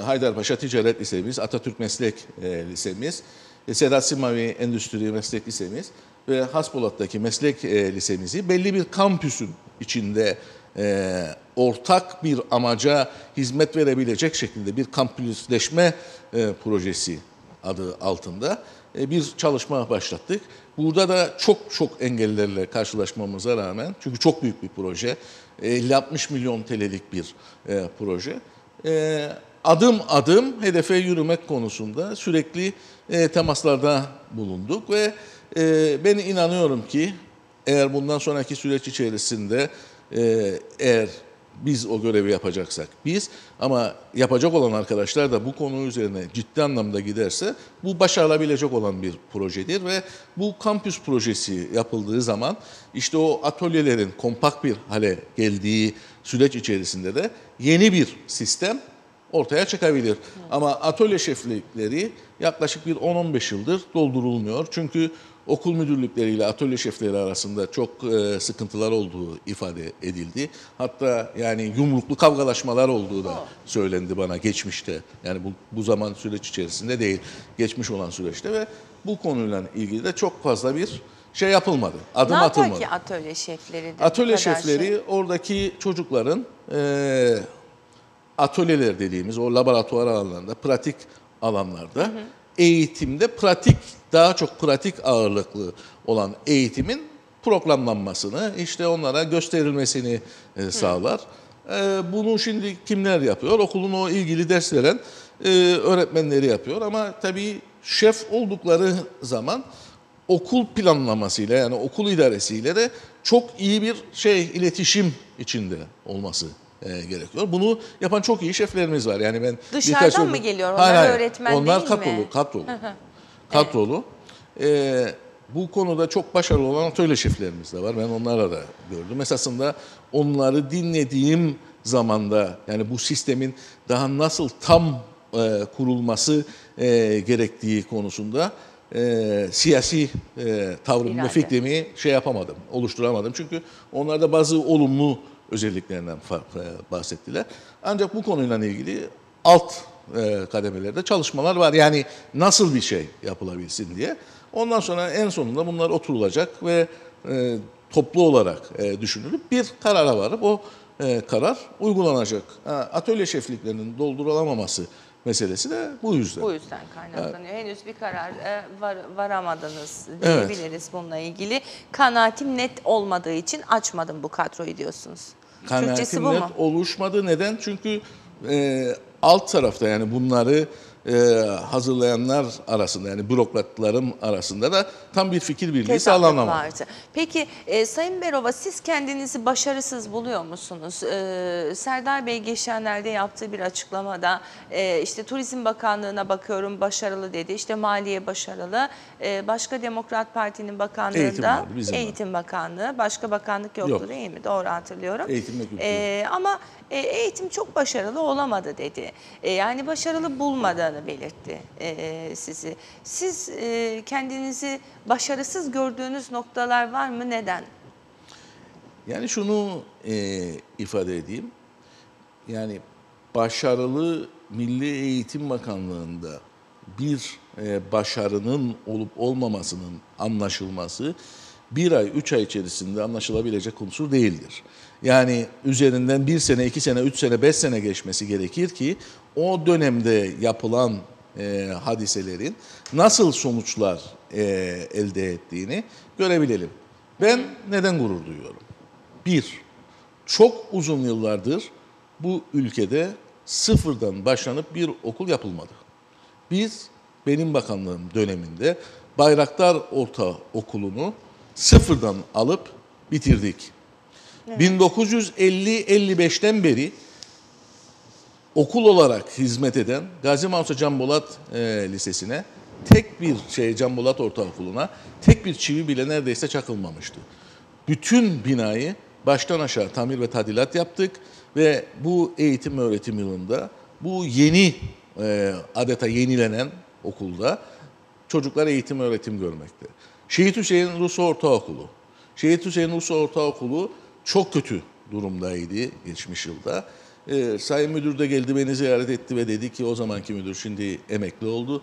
Haydarpaşa Ticaret Lisemiz, Atatürk Meslek Lisemiz, Sedat Simavi Endüstri Meslek Lisemiz ve Haspolat'taki meslek lisemizi belli bir kampüsün içinde ortak bir amaca hizmet verebilecek şekilde bir kampüsleşme projesi adı altında bir çalışma başlattık. Burada da çok engellerle karşılaşmamıza rağmen, çünkü çok büyük bir proje, 50-60 milyon TL'lik bir proje, adım adım hedefe yürümek konusunda sürekli temaslarda bulunduk ve ben inanıyorum ki eğer bundan sonraki süreç içerisinde eğer biz o görevi yapacaksak biz ama yapacak olan arkadaşlar da bu konu üzerine ciddi anlamda giderse bu başarılabilecek olan bir projedir ve bu kampüs projesi yapıldığı zaman işte o atölyelerin kompakt bir hale geldiği süreç içerisinde de yeni bir sistem ortaya çıkabilir. Ama atölye şeflikleri yaklaşık bir 10-15 yıldır doldurulmuyor. Çünkü okul müdürlükleriyle atölye şefleri arasında çok sıkıntılar olduğu ifade edildi. Hatta yani yumruklu kavgalaşmalar olduğu da söylendi bana geçmişte. Yani bu zaman süreç içerisinde değil, geçmiş olan süreçte ve bu konuyla ilgili de çok fazla bir şey yapılmadı. Adım Ne yapar atılmadı. ki atölye şefleri de bu Atölye kadar şefleri şey? oradaki çocukların atölyeler dediğimiz o laboratuvar alanlarında, pratik alanlarda eğitimde daha çok pratik ağırlıklı olan eğitimin programlanmasını, işte onlara gösterilmesini sağlar. Bunu şimdi kimler yapıyor? Okulun o ilgili ders veren öğretmenleri yapıyor ama tabii şef oldukları zaman okul planlamasıyla yani okul idaresiyle de çok iyi bir iletişim içinde olması gerekiyor. Bunu yapan çok iyi şeflerimiz var. Yani ben Dışarıdan mı geliyor? Onlar öğretmen onlar değil mi? kadrolu. Bu konuda çok başarılı olan atölye şeflerimiz de var. Ben onlara da gördüm. Esasında onları dinlediğim zamanda yani bu sistemin daha nasıl tam kurulması gerektiği konusunda siyasi tavrımı ve fikrimi oluşturamadım. Çünkü onlarda bazı olumlu özelliklerinden bahsettiler. Ancak bu konuyla ilgili alt kademelerde çalışmalar var. Yani nasıl bir şey yapılabilsin diye. Ondan sonra en sonunda bunlar oturulacak ve toplu olarak düşünülüp bir karara varıp o karar uygulanacak. Atölye şefliklerinin doldurulamaması meselesi de bu yüzden. Bu yüzden kaynaklanıyor. Henüz bir karar varamadınız diyebiliriz bununla ilgili. Kanaatim net olmadığı için açmadım bu kadroyu diyorsunuz. Türkçesi bu Kanaatim mu? net oluşmadı. Neden? Çünkü alt tarafta yani bunları hazırlayanlar arasında yani bürokratlarım arasında da tam bir fikir birliği Tezatlık sağlanamadı. vardı. Peki Sayın Berova siz kendinizi başarısız buluyor musunuz? Serdar Bey geçenlerde yaptığı bir açıklamada işte Turizm Bakanlığı'na bakıyorum başarılı dedi. İşte Maliye başarılı. Başka Demokrat Parti'nin bakanlığında Eğitim vardı, bizim var. Eğitim Bakanlığı. Başka bakanlık yoktu Yok. değil mi? Doğru hatırlıyorum. Eğitim ve kültür. Ama eğitim çok başarılı olamadı dedi. Yani başarılı bulmadığını belirtti sizi. Siz kendinizi başarısız gördüğünüz noktalar var mı? Neden? Yani şunu ifade edeyim. Yani başarılı Milli Eğitim Bakanlığı'nda bir başarının olup olmamasının anlaşılması 1 ay, 3 ay içerisinde anlaşılabilecek konusu değildir. Yani üzerinden 1 sene, 2 sene, 3 sene, 5 sene geçmesi gerekir ki o dönemde yapılan hadiselerin nasıl sonuçlar elde ettiğini görebilelim. Ben neden gurur duyuyorum? 1. Çok uzun yıllardır bu ülkede sıfırdan başlanıp bir okul yapılmadı. Biz benim bakanlığım döneminde Bayraktar Ortaokulu'nu sıfırdan alıp bitirdik. Evet. 1950-55'ten beri okul olarak hizmet eden Gazi Mahmut Can Bolat Lisesi'ne Can Bolat Ortaokulu'na tek bir çivi bile neredeyse çakılmamıştı. Bütün binayı baştan aşağı tamir ve tadilat yaptık ve bu eğitim öğretim yılında bu yeni adeta yenilenen okulda çocuklar eğitim öğretim görmekte. Şehit Hüseyin Rus Ortaokulu. Şehit Hüseyin Rus Ortaokulu çok kötü durumdaydı geçmiş yılda. Sayın Müdür de geldi beni ziyaret etti ve dedi ki o zamanki müdür şimdi emekli oldu.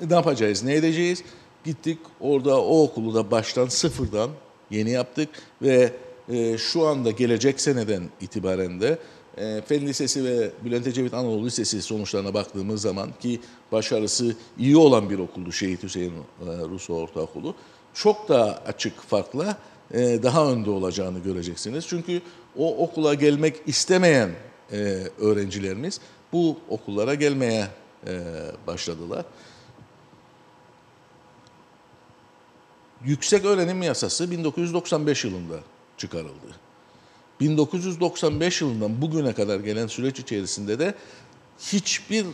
Ne yapacağız, ne edeceğiz? Gittik orada o okulu da baştan sıfırdan yeni yaptık ve şu anda gelecek seneden itibaren de Fen Lisesi ve Bülent Ecevit Anadolu Lisesi sonuçlarına baktığımız zaman ki başarısı iyi olan bir okuldu Şehit Hüseyin Rus Ortaokulu. Çok daha açık farkla daha önde olacağını göreceksiniz. Çünkü o okula gelmek istemeyen öğrencilerimiz bu okullara gelmeye başladılar. Yüksek Öğrenim Yasası 1995 yılında çıkarıldı. 1995 yılından bugüne kadar gelen süreç içerisinde de hiçbir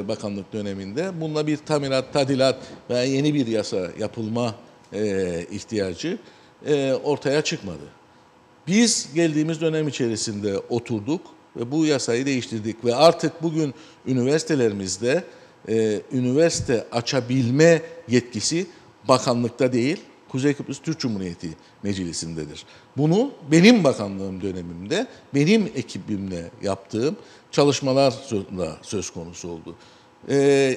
bakanlık döneminde bununla bir tamirat, tadilat veya yeni bir yasa yapılma ihtiyacı ortaya çıkmadı. Biz geldiğimiz dönem içerisinde oturduk ve bu yasayı değiştirdik ve artık bugün üniversitelerimizde üniversite açabilme yetkisi bakanlıkta değil, Kuzey Kıbrıs Türk Cumhuriyeti Meclisi'ndedir. Bunu benim bakanlığım dönemimde, benim ekibimle yaptığım çalışmalarla söz konusu oldu.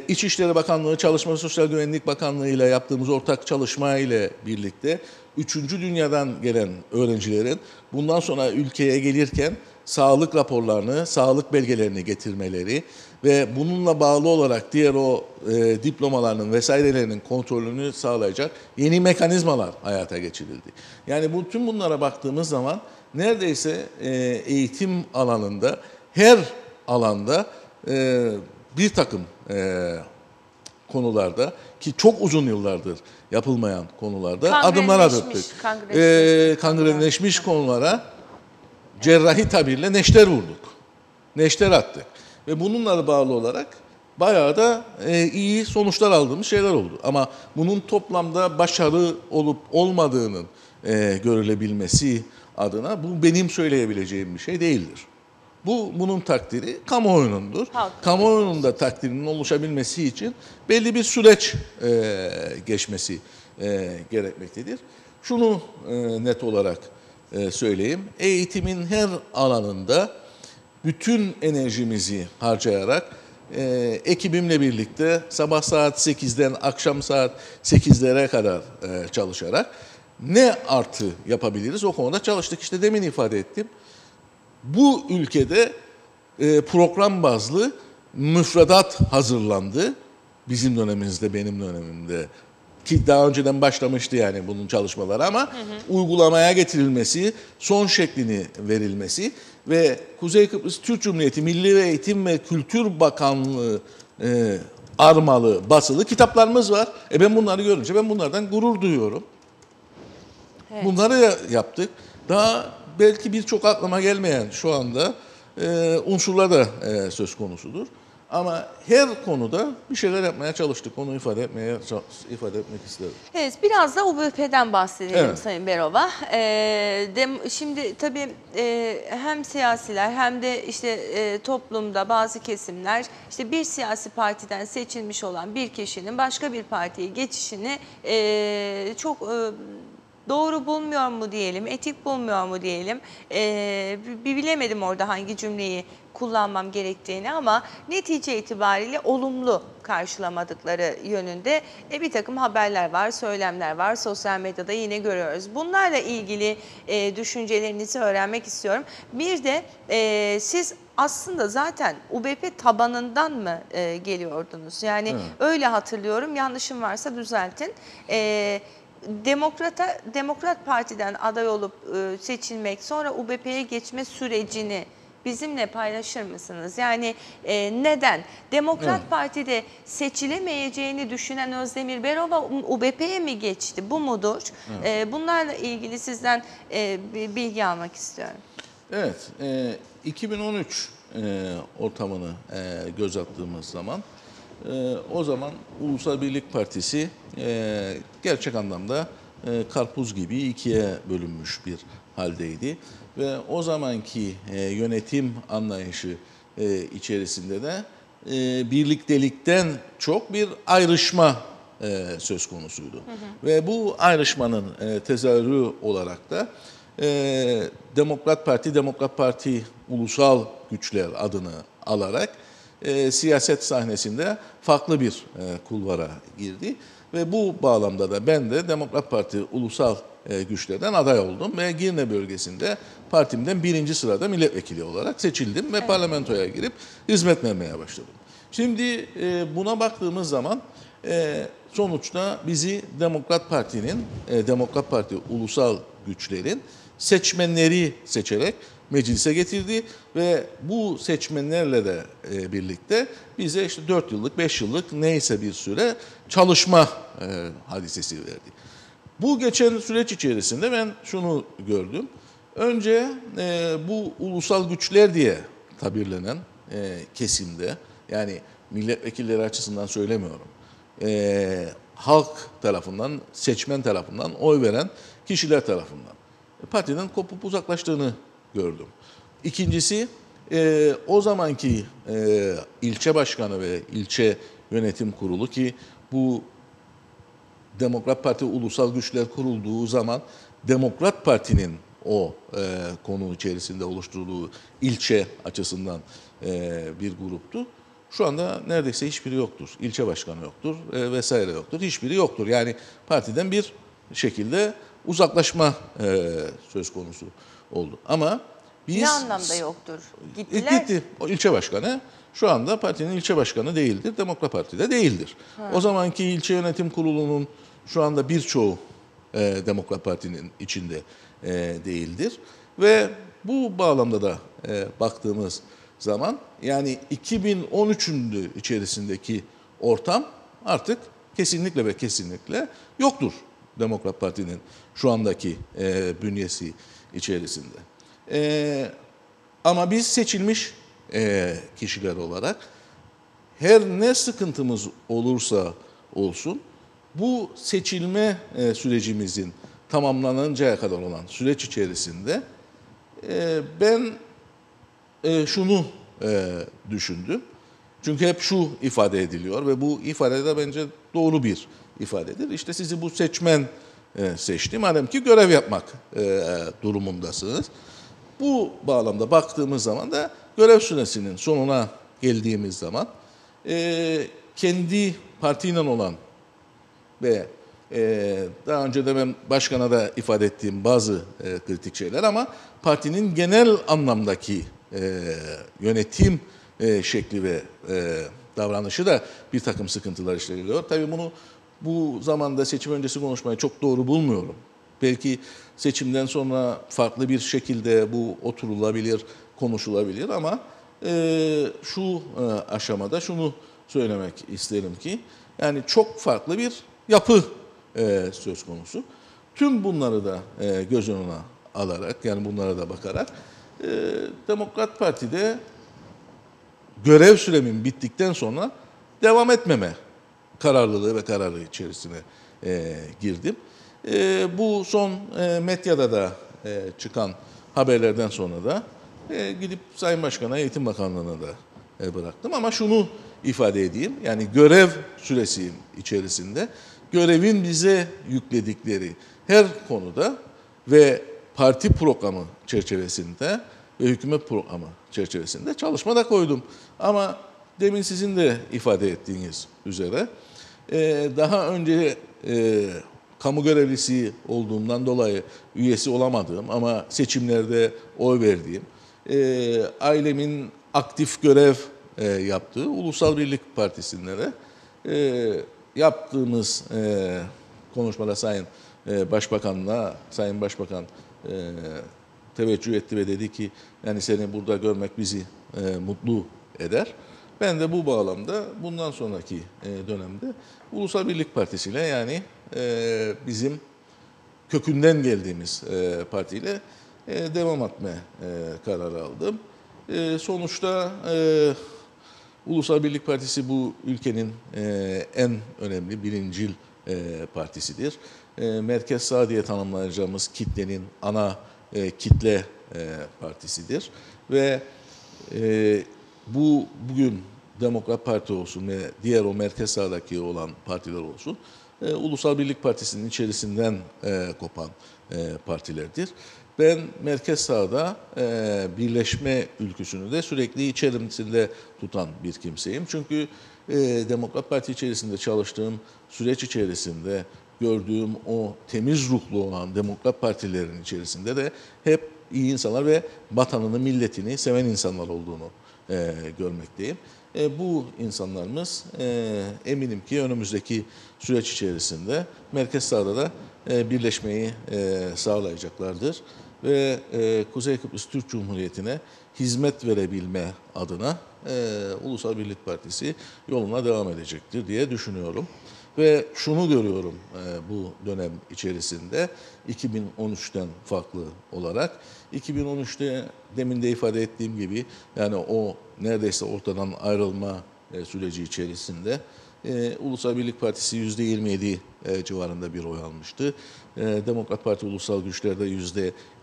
İçişleri Bakanlığı, Çalışma ve Sosyal Güvenlik Bakanlığı ile yaptığımız ortak çalışma ile birlikte 3. dünyadan gelen öğrencilerin bundan sonra ülkeye gelirken sağlık raporlarını, sağlık belgelerini getirmeleri ve bununla bağlı olarak diğer o diplomalarının vesairelerinin kontrolünü sağlayacak yeni mekanizmalar hayata geçirildi. Yani tüm bunlara baktığımız zaman neredeyse eğitim alanında her alanda bir takım konularda ki çok uzun yıllardır yapılmayan konularda adımlar attık. Kangrenleşmiş konulara cerrahi tabirle neşter vurduk. Neşter attık. Ve bununla bağlı olarak bayağı da iyi sonuçlar aldığımız şeyler oldu. Ama bunun toplamda başarı olup olmadığının görülebilmesi adına bu benim söyleyebileceğim bir şey değildir. Bunun takdiri kamuoyunundur. Kamuoyunun da takdirinin oluşabilmesi için belli bir süreç geçmesi gerekmektedir. Şunu net olarak söyleyeyim. Eğitimin her alanında bütün enerjimizi harcayarak ekibimle birlikte sabah saat 8'den akşam saat 8'lere kadar çalışarak ne artı yapabiliriz o konuda çalıştık. İşte demin ifade ettim. Bu ülkede program bazlı müfredat hazırlandı. Bizim dönemimizde, benim dönemimde ki daha önceden başlamıştı yani bunun çalışmaları ama uygulamaya getirilmesi, son şeklini verilmesi ve Kuzey Kıbrıs Türk Cumhuriyeti Milli Eğitim ve Kültür Bakanlığı armalı, basılı kitaplarımız var. Ben bunları görünce ben bunlardan gurur duyuyorum. Evet. Bunları yaptık. Daha belki birçok aklıma gelmeyen şu anda unsurlar da söz konusudur. Ama her konuda bir şeyler yapmaya çalıştık. Onu ifade etmek isterim. Evet, biraz da UBP'den bahsedelim evet. Sayın Berova. Şimdi tabii hem siyasiler hem de işte toplumda bazı kesimler işte bir siyasi partiden seçilmiş olan bir kişinin başka bir partiye geçişini çok doğru bulmuyor mu diyelim, etik bulmuyor mu diyelim. Bilemedim orada hangi cümleyi kullanmam gerektiğini ama netice itibariyle olumlu karşılamadıkları yönünde bir takım haberler var, söylemler var. Sosyal medyada yine görüyoruz. Bunlarla ilgili düşüncelerinizi öğrenmek istiyorum. Bir de siz aslında zaten UBP tabanından mı geliyordunuz? Yani öyle hatırlıyorum. Yanlışım varsa düzeltin. Demokrat Parti'den aday olup seçilmek, sonra UBP'ye geçme sürecini bizimle paylaşır mısınız? Yani neden? Demokrat Parti'de seçilemeyeceğini düşünen Özdemir Berova UBP'ye mi geçti? Bu mudur? Bunlarla ilgili sizden bilgi almak istiyorum. Evet, 2013 ortamını göz attığımız zaman o zaman Ulusal Birlik Partisi gerçek anlamda karpuz gibi ikiye bölünmüş bir haldeydi. Ve o zamanki yönetim anlayışı içerisinde de birliktelikten çok bir ayrışma söz konusuydu. Ve bu ayrışmanın tezahürü olarak da Demokrat Parti ulusal güçler adını alarak siyaset sahnesinde farklı bir kulvara girdi. Ve bu bağlamda da ben de Demokrat Parti ulusal güçlerden aday oldum ve Girne bölgesinde partimden 1. sırada milletvekili olarak seçildim ve parlamentoya girip hizmet vermeye başladım. Şimdi buna baktığımız zaman sonuçta bizi Demokrat Parti ulusal güçlerin seçmenleri seçerek meclise getirdi ve bu seçmenlerle de birlikte bize işte 4 yıllık, 5 yıllık neyse bir süre çalışma hadisesi verdi. Bu geçen süreç içerisinde ben şunu gördüm. Önce bu ulusal güçler diye tabirlenen kesimde, yani milletvekilleri açısından söylemiyorum, halk tarafından, seçmen tarafından oy veren kişiler tarafından partiden kopup uzaklaştığını gördüm. İkincisi, O zamanki ilçe başkanı ve ilçe yönetim kurulu, ki bu Demokrat Parti Ulusal Güçler kurulduğu zaman Demokrat Parti'nin o konu içerisinde oluşturduğu ilçe açısından bir gruptu. Şu anda neredeyse hiçbiri yoktur. İlçe başkanı yoktur vesaire yoktur. Hiçbiri yoktur. Yani partiden bir şekilde uzaklaşma söz konusu oldu. Ama biz... Ne anlamda yoktur? Gittiler. Gitti. O ilçe başkanı şu anda partinin ilçe başkanı değildir. Demokrat Parti'de değildir. O zamanki ilçe yönetim kurulunun şu anda birçoğu Demokrat Parti'nin içinde değildir. Ve bu bağlamda da baktığımız zaman yani 2013'ün içerisindeki ortam artık kesinlikle ve kesinlikle yoktur Demokrat Parti'nin şu andaki bünyesi içerisinde. Ama biz seçilmiş kişiler olarak her ne sıkıntımız olursa olsun bu seçilme sürecimizin tamamlanıncaya kadar olan süreç içerisinde ben şunu düşündüm. Çünkü hep şu ifade ediliyor ve bu ifade de bence doğru bir ifadedir. İşte sizi bu seçmen seçti. Madem ki görev yapmak durumundasınız. Bu bağlamda baktığımız zaman da görev süresinin sonuna geldiğimiz zaman kendi partiyle olan ve daha önce de ben başkana da ifade ettiğim bazı kritik şeyler ama partinin genel anlamdaki yönetim şekli ve davranışı da bir takım sıkıntılar işleniyor. Tabii bunu bu zamanda seçim öncesi konuşmayı çok doğru bulmuyorum. Belki seçimden sonra farklı bir şekilde bu oturulabilir, konuşulabilir ama şu aşamada şunu söylemek isterim ki yani çok farklı bir yapı söz konusu. Tüm bunları da göz önüne alarak yani bunlara da bakarak Demokrat Parti'de görev süremin bittikten sonra devam etmeme kararlılığı ve kararı içerisine girdim. Bu son medyada da çıkan haberlerden sonra da gidip Sayın Başkan'a, Eğitim Bakanlığı'na da bıraktım. Ama şunu ifade edeyim, yani görev süresi içerisinde görevin bize yükledikleri her konuda ve parti programı çerçevesinde ve hükümet programı çerçevesinde çalışma da koydum. Ama demin sizin de ifade ettiğiniz üzere daha önce kamu görevlisi olduğumdan dolayı üyesi olamadığım ama seçimlerde oy verdiğim, ailemin aktif görev yaptığı Ulusal Birlik Partisi'nde yaptığımız konuşmada Sayın Başbakan'la, Sayın Başbakan teveccüh etti ve dedi ki yani seni burada görmek bizi mutlu eder. Ben de bu bağlamda bundan sonraki dönemde Ulusal Birlik Partisi ile yani bizim kökünden geldiğimiz partiyle devam etme kararı aldım. Sonuçta Ulusal Birlik Partisi bu ülkenin en önemli birincil partisidir. Merkez sağ diye tanımlayacağımız kitlenin ana kitle partisidir. Ve bugün Demokrat Parti olsun ve diğer o merkez sağdaki olan partiler olsun, Ulusal Birlik Partisi'nin içerisinden kopan partilerdir. Ben merkez sağda birleşme ülküsünü de sürekli içerisinde tutan bir kimseyim. Çünkü Demokrat Parti içerisinde çalıştığım süreç içerisinde gördüğüm o temiz ruhlu olan demokrat partilerin içerisinde de hep iyi insanlar ve vatanını, milletini seven insanlar olduğunu görmekteyim. Bu insanlarımız eminim ki önümüzdeki süreç içerisinde merkez sağda da birleşmeyi sağlayacaklardır. Ve Kuzey Kıbrıs Türk Cumhuriyeti'ne hizmet verebilme adına Ulusal Birlik Partisi yoluna devam edecektir diye düşünüyorum. Ve şunu görüyorum bu dönem içerisinde 2013'ten farklı olarak. 2013'te demin de ifade ettiğim gibi yani o neredeyse ortadan ayrılma süreci içerisinde Ulusal Birlik Partisi %27 civarında bir oy almıştı. Demokrat Parti Ulusal Güçler'de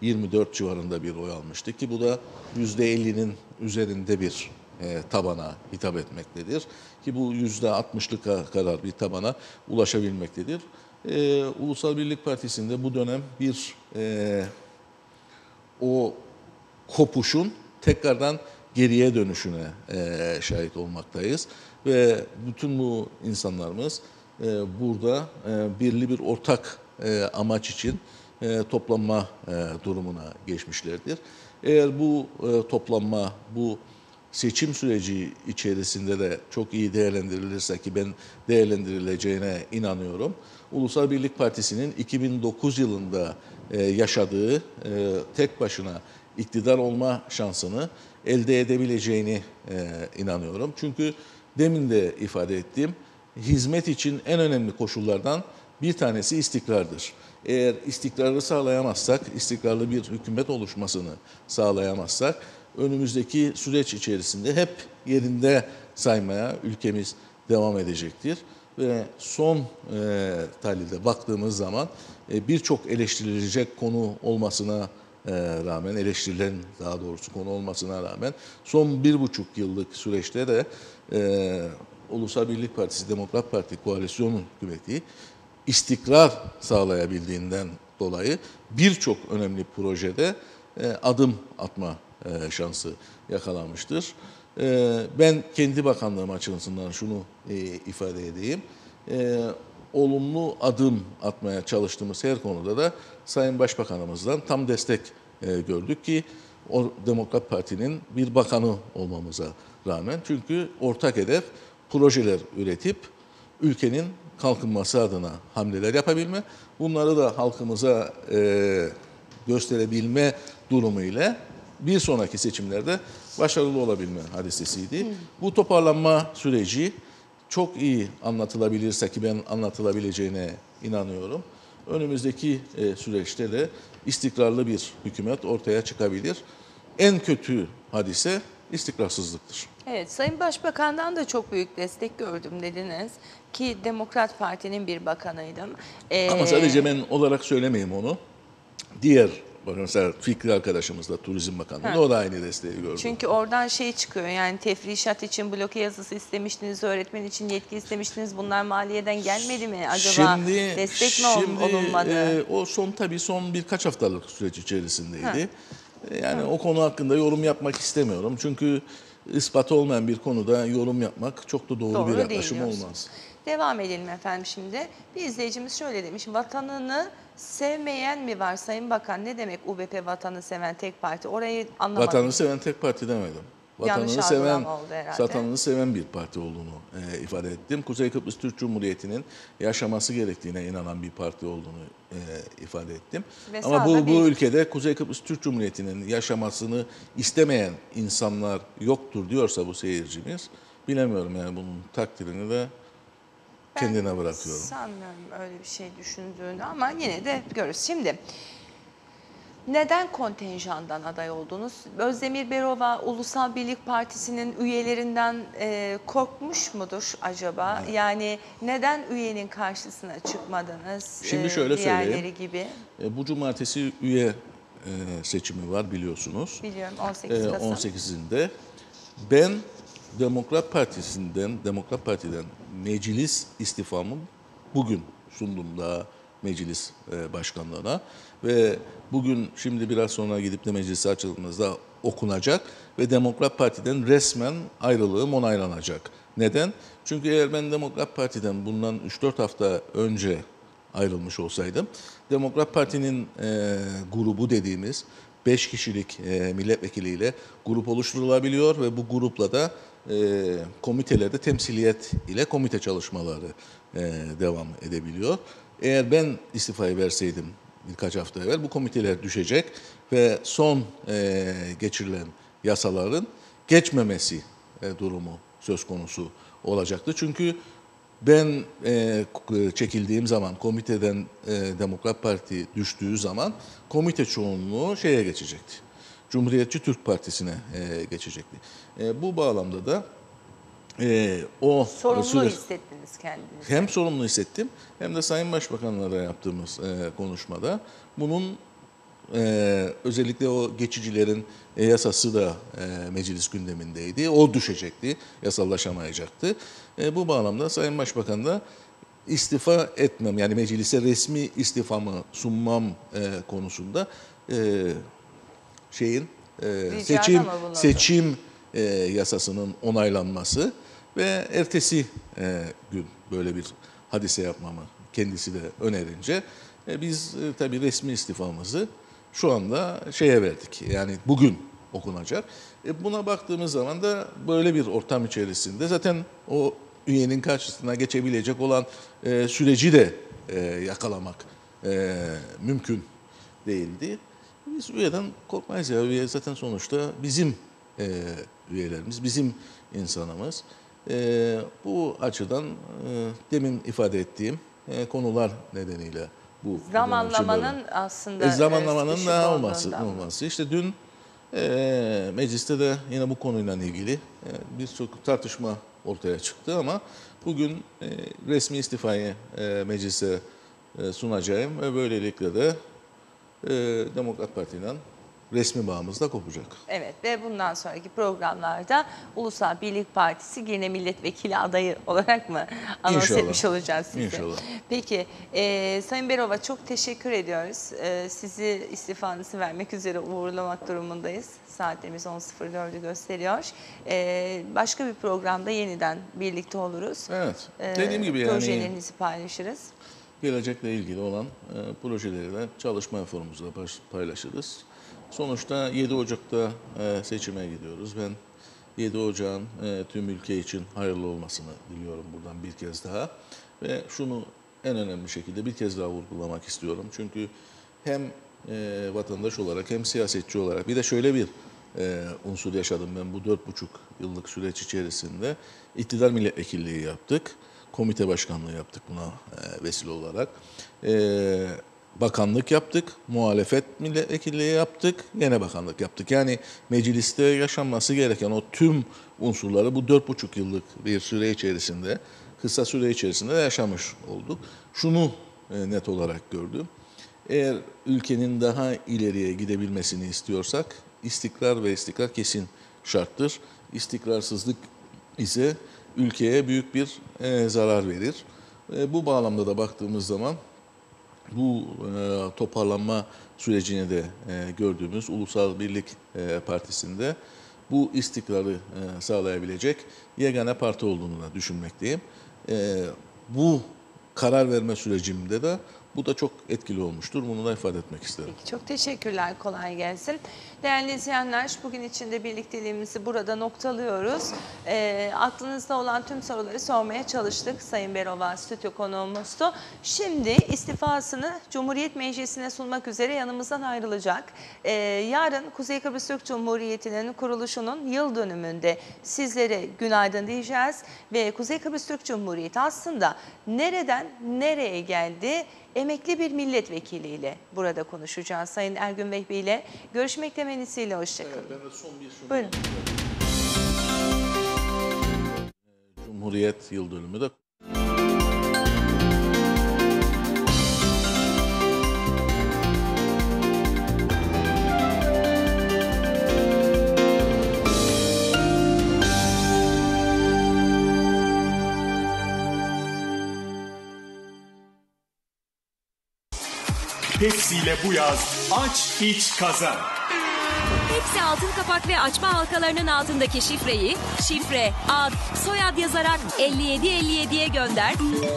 %24 civarında bir oy almıştı ki bu da %50'nin üzerinde bir tabana hitap etmektedir. Ki bu %60'lık kadar bir tabana ulaşabilmektedir. Ulusal Birlik Partisi'nde bu dönem bir o kopuşun tekrardan geriye dönüşüne şahit olmaktayız. Ve bütün bu insanlarımız burada birli bir ortak amaç için toplanma durumuna geçmişlerdir. Eğer bu toplanma, bu seçim süreci içerisinde de çok iyi değerlendirilirse ki ben değerlendirileceğine inanıyorum. Ulusal Birlik Partisi'nin 2009 yılında yaşadığı tek başına iktidar olma şansını elde edebileceğini inanıyorum. Çünkü demin de ifade ettiğim hizmet için en önemli koşullardan bir tanesi istikrardır. Eğer istikrarı sağlayamazsak, istikrarlı bir hükümet oluşmasını sağlayamazsak önümüzdeki süreç içerisinde hep yerinde saymaya ülkemiz devam edecektir. Ve son tahlilde baktığımız zaman birçok eleştirilecek konu olmasına rağmen, eleştirilen daha doğrusu konu olmasına rağmen son 1,5 yıllık süreçte de Ulusal Birlik Partisi, Demokrat Parti koalisyon hükümeti istikrar sağlayabildiğinden dolayı birçok önemli projede adım atma şansı yakalanmıştır. Ben kendi bakanlığım açısından şunu ifade edeyim. Olumlu adım atmaya çalıştığımız her konuda da Sayın Başbakanımızdan tam destek gördük ki o Demokrat Parti'nin bir bakanı olmamıza rağmen. Çünkü ortak hedef projeler üretip ülkenin kalkınması adına hamleler yapabilme, bunları da halkımıza gösterebilme durumu ile bir sonraki seçimlerde başarılı olabilme hadisesiydi. Bu toparlanma süreci çok iyi anlatılabilirse ki ben anlatılabileceğine inanıyorum. Önümüzdeki süreçte de istikrarlı bir hükümet ortaya çıkabilir. En kötü hadise istikrarsızlıktır. Evet, Sayın Başbakan'dan da çok büyük destek gördüm dediniz ki Demokrat Parti'nin bir bakanıydım. Ama sadece ben olarak söylemeyeyim onu. Diğer mesela Fikri arkadaşımız da Turizm Bakanlığı o da aynı desteği gördü. Çünkü oradan şey çıkıyor yani tefrişat için bloke yazısı istemiştiniz, öğretmen için yetki istemiştiniz. Bunlar maliyeden gelmedi mi acaba? Destek mi olunmadı? O tabii son birkaç haftalık süreç içerisindeydi. Yani o konu hakkında yorum yapmak istemiyorum. Çünkü ispatı olmayan bir konuda yorum yapmak çok da doğru bir yaklaşım olmaz. Devam edelim efendim şimdi. Bir izleyicimiz şöyle demiş. Vatanını sevmeyen mi var Sayın Bakan? Ne demek UBP vatanı seven tek parti? Orayı anlamadım. Vatanını seven tek parti demedim. Vatanını seven bir parti olduğunu ifade ettim. Kuzey Kıbrıs Türk Cumhuriyeti'nin yaşaması gerektiğine inanan bir parti olduğunu ifade ettim. Ama bu ülkede Kuzey Kıbrıs Türk Cumhuriyeti'nin yaşamasını istemeyen insanlar yoktur diyorsa bu seyircimiz, bilemiyorum yani bunun takdirini de kendine bırakıyorum. Sanmıyorum öyle bir şey düşündüğünü ama yine de görürüz. Şimdi neden kontenjandan aday oldunuz? Özdemir Berova Ulusal Birlik Partisi'nin üyelerinden korkmuş mudur acaba? Evet. Yani neden üyenin karşısına çıkmadınız? Şimdi şöyle diğerleri gibi? Bu cumartesi üye seçimi var biliyorsunuz. Biliyorum 18 Kasım. 18'inde. Ben Demokrat Parti'den meclis istifamı bugün sundum daha meclis başkanlığına ve bugün şimdi biraz sonra gidip de meclise açıldığımızda okunacak ve Demokrat Parti'den resmen ayrılığım onaylanacak. Neden? Çünkü eğer ben Demokrat Parti'den bundan 3-4 hafta önce ayrılmış olsaydım, Demokrat Parti'nin grubu dediğimiz 5 kişilik milletvekiliyle grup oluşturulabiliyor ve bu grupla da komitelerde temsiliyet ile komite çalışmaları devam edebiliyor. Eğer ben istifayı verseydim birkaç hafta evvel bu komiteler düşecek ve son geçirilen yasaların geçmemesi durumu söz konusu olacaktı. Çünkü ben çekildiğim zaman komiteden Demokrat Parti düştüğü zaman komite çoğunluğu şeye geçecekti. Cumhuriyetçi Türk Partisi'ne geçecekti. Bu bağlamda da Sorumlu hissettiniz kendinizi. Hem sorumlu hissettim hem de Sayın Başbakanlara yaptığımız konuşmada bunun özellikle o geçicilerin yasası da meclis gündemindeydi. O düşecekti, yasallaşamayacaktı. Bu bağlamda Sayın Başbakan da istifa etmem, yani meclise resmi istifamı sunmam konusunda seçim yasasının onaylanması ve ertesi gün böyle bir hadise yapmamı kendisi de önerince biz tabii resmi istifamızı şu anda verdik. Yani bugün okunacak. Buna baktığımız zaman da böyle bir ortam içerisinde zaten o üyenin karşısına geçebilecek olan süreci de yakalamak mümkün değildi. Biz üyeden korkmayız ya. Üye zaten sonuçta bizim üyelerimiz, bizim insanımız. Bu açıdan demin ifade ettiğim konular nedeniyle bu zamanlamanın aslında zamanlamanın da olması. İşte dün mecliste de yine bu konuyla ilgili birçok tartışma ortaya çıktı ama bugün resmi istifayı meclise sunacağım ve böylelikle de Demokrat Parti'den resmi bağımız da kopacak. Evet ve bundan sonraki programlarda Ulusal Birlik Partisi yine milletvekili adayı olarak mı anons etmiş olacağız sizi? İnşallah. Peki Sayın Berova çok teşekkür ediyoruz. Sizi istifanızı vermek üzere uğurlamak durumundayız. Saatlerimiz 10.04'ü gösteriyor. Başka bir programda yeniden birlikte oluruz. Evet. Dediğim gibi yani projelerinizi paylaşırız. Gelecekle ilgili olan projeleri de çalışma forumumuzda paylaşırız. Sonuçta 7 Ocak'ta seçime gidiyoruz. Ben 7 Ocak'ın tüm ülke için hayırlı olmasını diliyorum buradan bir kez daha. Ve şunu en önemli şekilde bir kez daha vurgulamak istiyorum. Çünkü hem vatandaş olarak hem siyasetçi olarak bir de şöyle bir unsur yaşadım ben bu 4,5 yıllık süreç içerisinde. İktidar milletvekilliği yaptık. Komite başkanlığı yaptık buna vesile olarak. Bakanlık yaptık, muhalefet milletvekilliği yaptık, yine bakanlık yaptık. Yani mecliste yaşanması gereken o tüm unsurları bu 4,5 yıllık bir süre içerisinde, kısa süre içerisinde yaşamış olduk. Şunu net olarak gördüm. Eğer ülkenin daha ileriye gidebilmesini istiyorsak istikrar ve istikrar kesin şarttır. İstikrarsızlık ise ülkeye büyük bir zarar verir. Bu bağlamda da baktığımız zaman bu toparlanma sürecini de gördüğümüz Ulusal Birlik Partisi'nde bu istikrarı sağlayabilecek yegane parti olduğunu da düşünmekteyim. Bu karar verme sürecimde de bu da çok etkili olmuştur. Bunu da ifade etmek isterim. Peki, çok teşekkürler. Kolay gelsin. Değerli izleyenler, bugün için de birlikteliğimizi burada noktalıyoruz. Aklınızda olan tüm soruları sormaya çalıştık. Sayın Berova stüdyo konuğumuzdu. Şimdi istifasını Cumhuriyet Meclisi'ne sunmak üzere yanımızdan ayrılacak. Yarın Kuzey Kıbrıs Türk Cumhuriyeti'nin kuruluşunun yıl dönümünde sizlere günaydın diyeceğiz. Ve Kuzey Kıbrıs Türk Cumhuriyeti aslında nereden nereye geldi? Emekli bir milletvekiliyle burada konuşacağız. Sayın Ergün Vehbi ile görüşmek temennisiyle hoşçakalın. Evet, ben de son bir soru. Buyurun. Cumhuriyet yıl dönümü de Pepsi ile bu yaz aç iç kazan. Pepsi altın kapak ve açma halkalarının altındaki şifreyi şifre, ad, soyad yazarak 5757'ye gönder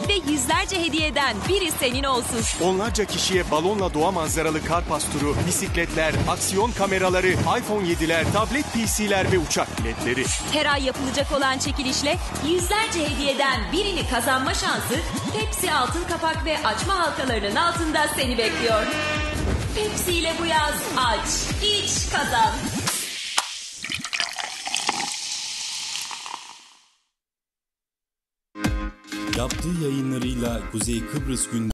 ve yüzlerce hediyeden biri senin olsun. Onlarca kişiye balonla doğa manzaralı karpaz turu, bisikletler, aksiyon kameraları, iPhone 7'ler, tablet PC'ler ve uçak biletleri. Her ay yapılacak olan çekilişle yüzlerce hediyeden birini kazanma şansı Pepsi altın kapak ve açma halkalarının altında seni bekliyor. Pepsi ile bu yaz aç, iç, kazan. Yaptığı yayınlarıyla Kuzey Kıbrıs Gündemi